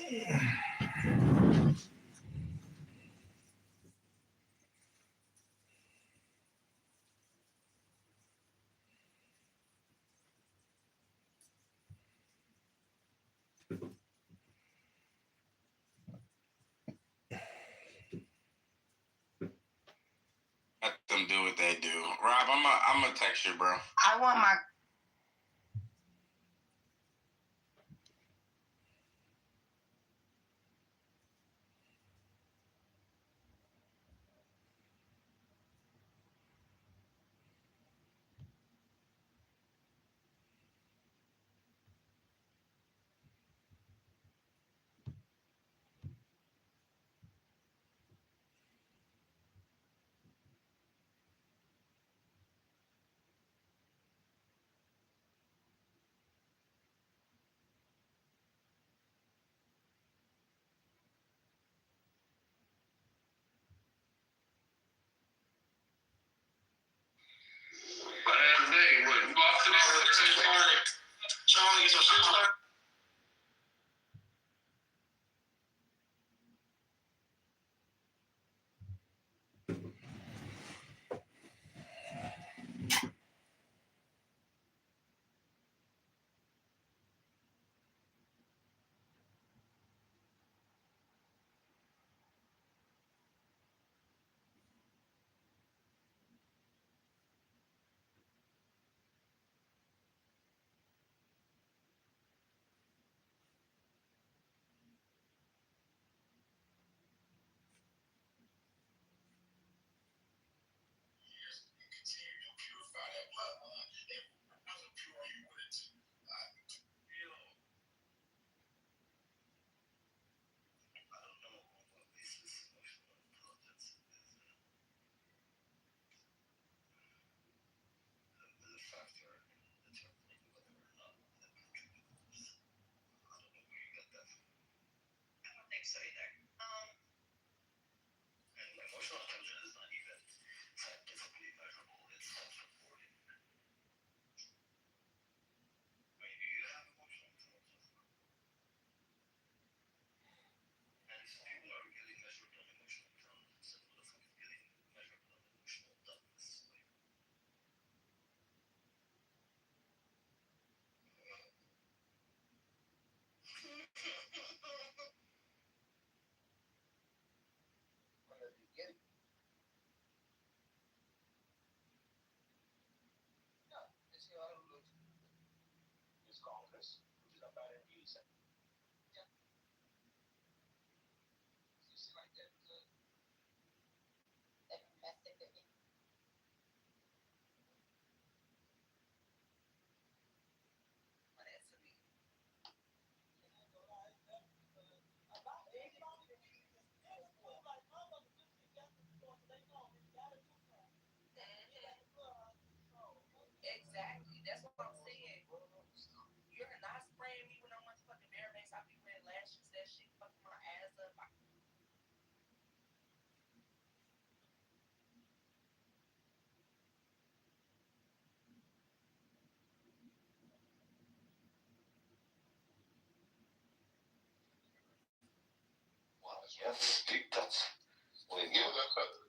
Let them do what they do. Rob, I'm gonna text you, bro. I want my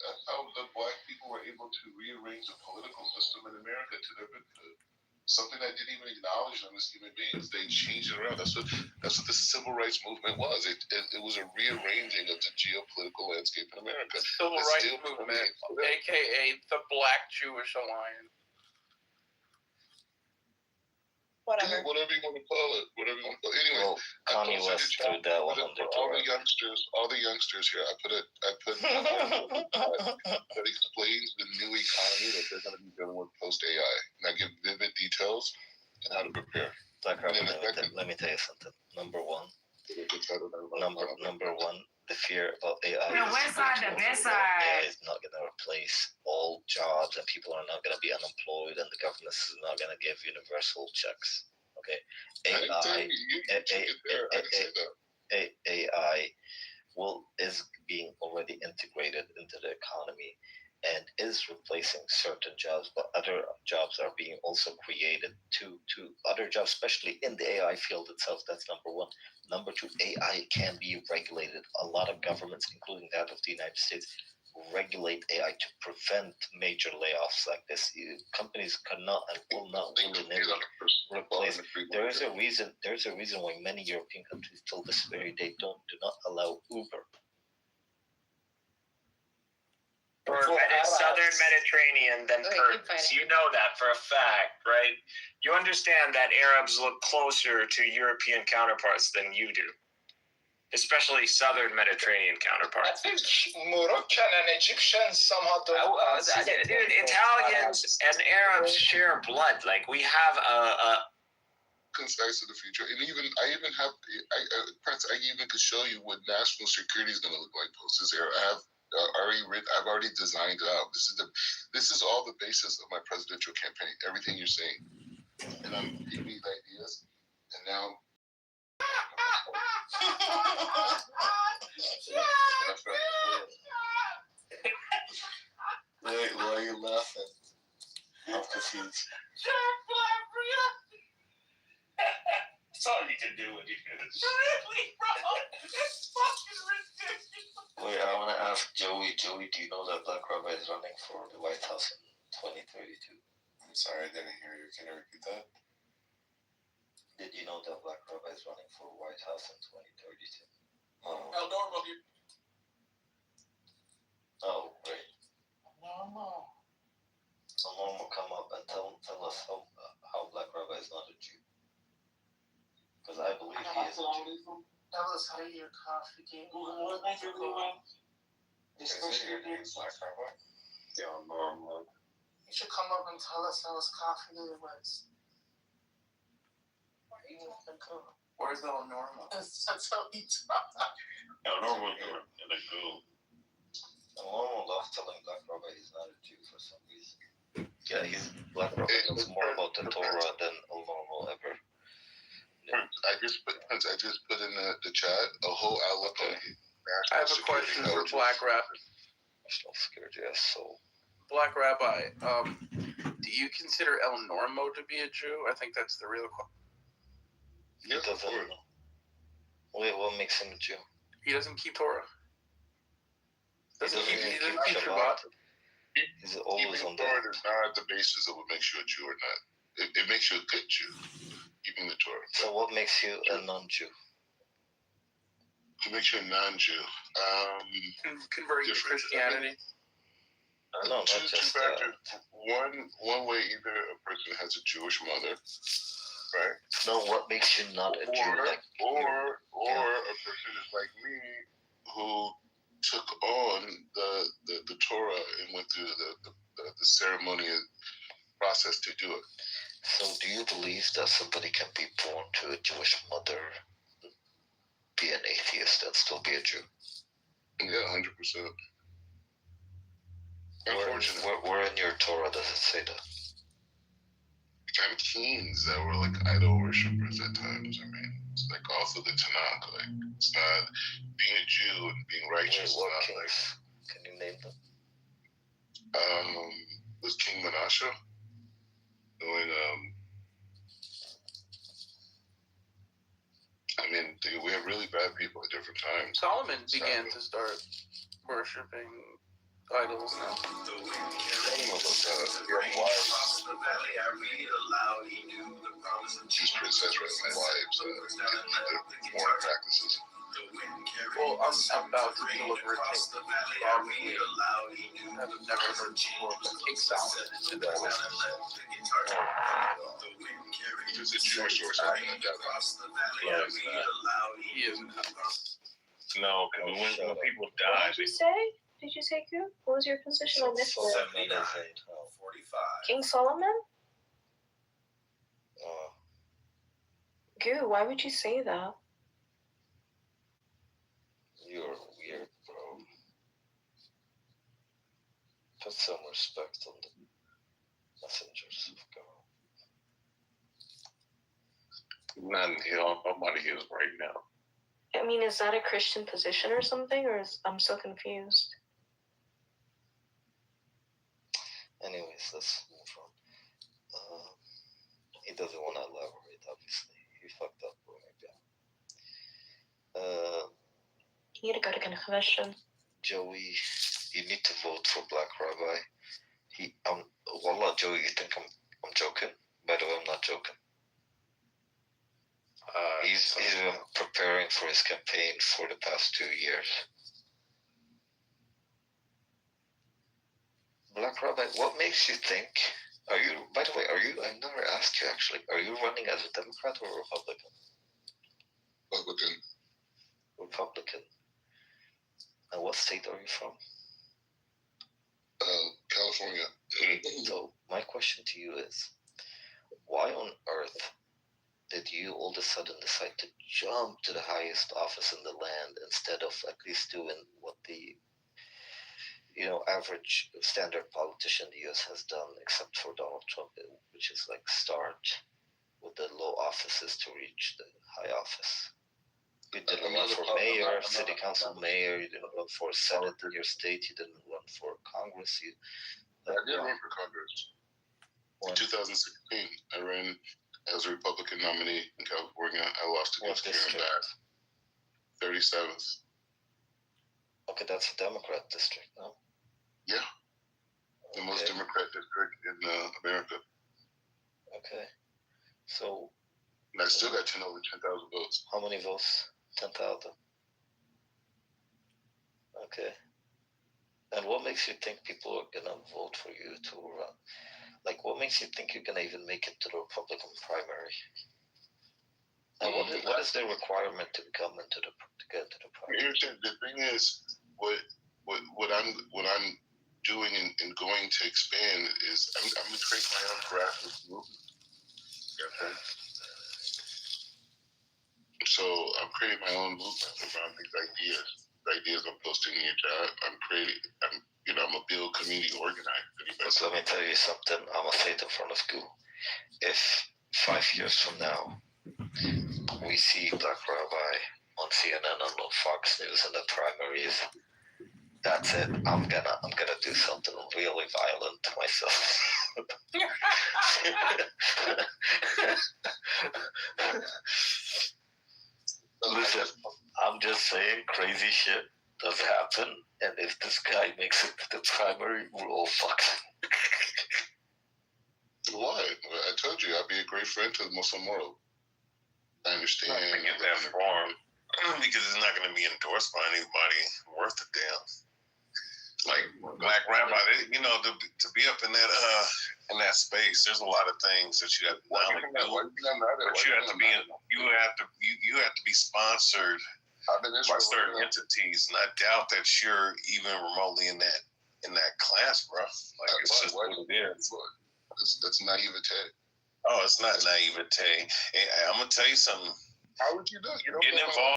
That's how the black people were able to rearrange the political system in America to their benefit. Something that didn't even acknowledge them as human beings. They changed it around. That's what the civil rights movement was. It was a rearranging of the geopolitical landscape in America. The civil rights movement, aka the Black Jewish Alliance. Whatever you want to call it. Anyway, well, Kanye West threw that one under all the youngsters here. I put that explains the new economy that they're going to be dealing with post AI, and I give vivid details and how to prepare. Let me tell you something. Number one, the fear about AI. The west side, the best side. AI is not going to replace all jobs, and people are not going to be unemployed, and the government is not going to give universal checks. Okay, AI is being already integrated into the economy and is replacing certain jobs, but other jobs are being also created to other jobs, especially in the AI field itself. That's number one. one. Number two, AI can be regulated. A lot of governments, including that of the United States, regulate AI to prevent major layoffs like this. Companies cannot and will not willy-nilly replace. There is a reason why many European countries till this very day do not allow Uber. If it's Southern Mediterranean, then Kurds. You know that for a fact, right? You understand that Arabs look closer to European counterparts than you do, especially Southern Mediterranean counterparts. I think Moroccan and Egyptians somehow don't. Dude, Italians and Arabs share blood. Like we have a concise of the future, and I even could show you what national security is going to look like post this era. I've already designed it out. This is all the basis of my presidential campaign. Everything you're saying, and I'm giving these ideas, and now. Wait, why are you laughing? I'm confused. That's all you can do when you do this. Really, bro? It's fucking ridiculous. Wait, I want to ask Joey. Joey, do you know that Black Rabbi is running for the White House in 2032? I'm sorry, I didn't hear you. Can you repeat that? Did you know that Black Rabbi is running for White House in 2032? El Normal here. Oh, great. Normal. Someone will come up and tell us how Black Rabbi is not a Jew. Because I believe he is a Jew. Tell us how your coffee game. Especially your name is Black Rabbi. Yeah, normal. You should come up and tell us how his coffee day was. Where's the normal? That's how he talks. El Normal in a goo. El Normal loves telling Black Rabbi he's not a Jew for some reason. Yeah, Black Rabbi knows more about the Torah than El Normal ever. I just put in the chat a whole outlook on I have a question for Black Rabbi. National security, yes. So, Black Rabbi, do you consider El Normo to be a Jew? I think that's the real question. He doesn't know. Wait, what makes him a Jew? He doesn't keep Torah. He doesn't keep Shabbat. He's always on Torah is not the basis of what makes you a Jew or not. It makes you a good Jew, keeping the Torah. So what makes you a non-Jew? What makes you a non-Jew? Converting to Christianity. No, not just factors. One way, either a person has a Jewish mother, right? No, what makes you not a Jew? Or a person is like me who took on the Torah and went through the ceremonial process to do it. So do you believe that somebody can be born to a Jewish mother, be an atheist, and still be a Jew? Yeah, 100%. Where in your Torah does it say that? I'm teens that were like idol worshippers at times. I mean, it's like also the Tanakh. Like, it's not being a Jew and being righteous. What kings? Can you name them? Was King Manasseh doing? I mean, we have really bad people at different times. Solomon began to start worshiping idols now. These princess wives, foreign practices. Well, I'm about to deliver a king. Probably I've never heard before of King Solomon. He's a Jewish source. He is. No, because when people die, What did you say? Did you say Q? What was your position on this one? 79. King Solomon? Goo, why would you say that? You're weird, bro. Put some respect on the messengers of God. Nobody is right now. I mean, is that a Christian position or something? I'm so confused. Anyways, let's move on. He doesn't want to elaborate, obviously. He fucked up, bro. Maybe. You need to go to confession. Joey, you need to vote for Black Rabbi. Wallah, Joey, you think I'm joking? By the way, I'm not joking. He's been preparing for his campaign for the past 2 years. Black Rabbi, what makes you think? By the way, I never asked you actually, are you running as a Democrat or a Republican? Republican. And what state are you from? California. So my question to you is, why on earth did you all of a sudden decide to jump to the highest office in the land instead of at least doing what the average standard politician in the US has done, except for Donald Trump, which is like start with the low offices to reach the high office? You didn't run for mayor, city council mayor, you didn't run for Senate in your state, you didn't run for Congress. I did run for Congress. In 2016, I ran as a Republican nominee in California. I lost against Karen Bass. 37th. Okay, that's a Democrat district, no? Yeah. The most Democrat district in America. Okay. So. And I still got over 10,000 votes. How many votes? 10,000. Okay. And what makes you think people are gonna vote for you to run? Like, what makes you think you're gonna even make it to the Republican primary? And what is the requirement to get into the primary? The thing is, what I'm doing and going to expand is I'm gonna create my own grassroots movement. Okay. So I'm creating my own movement around these ideas. The ideas I'm posting in your chat. I'm a build community organizer. So let me tell you something. I'm gonna say it in front of school. If 5 years from now we see Black Rabbi on CNN and on Fox News in the primaries, that's it. I'm gonna do something really violent to myself. Listen, I'm just saying crazy shit does happen, and if this guy makes it to the primary, we're all fucked. Why? I told you I'd be a great friend to the Muslim world. I understand. I get that far because it's not going to be endorsed by anybody worth a damn. Like Black Rabbi, to be up in that space, there's a lot of things that you have to not only do, but you have to be sponsored by certain entities, and I doubt that you're even remotely in that class, bro. Like it's just what it is. That's naivete. Oh, it's not naivete. I'm gonna tell you something. How would you do it? You don't getting involved.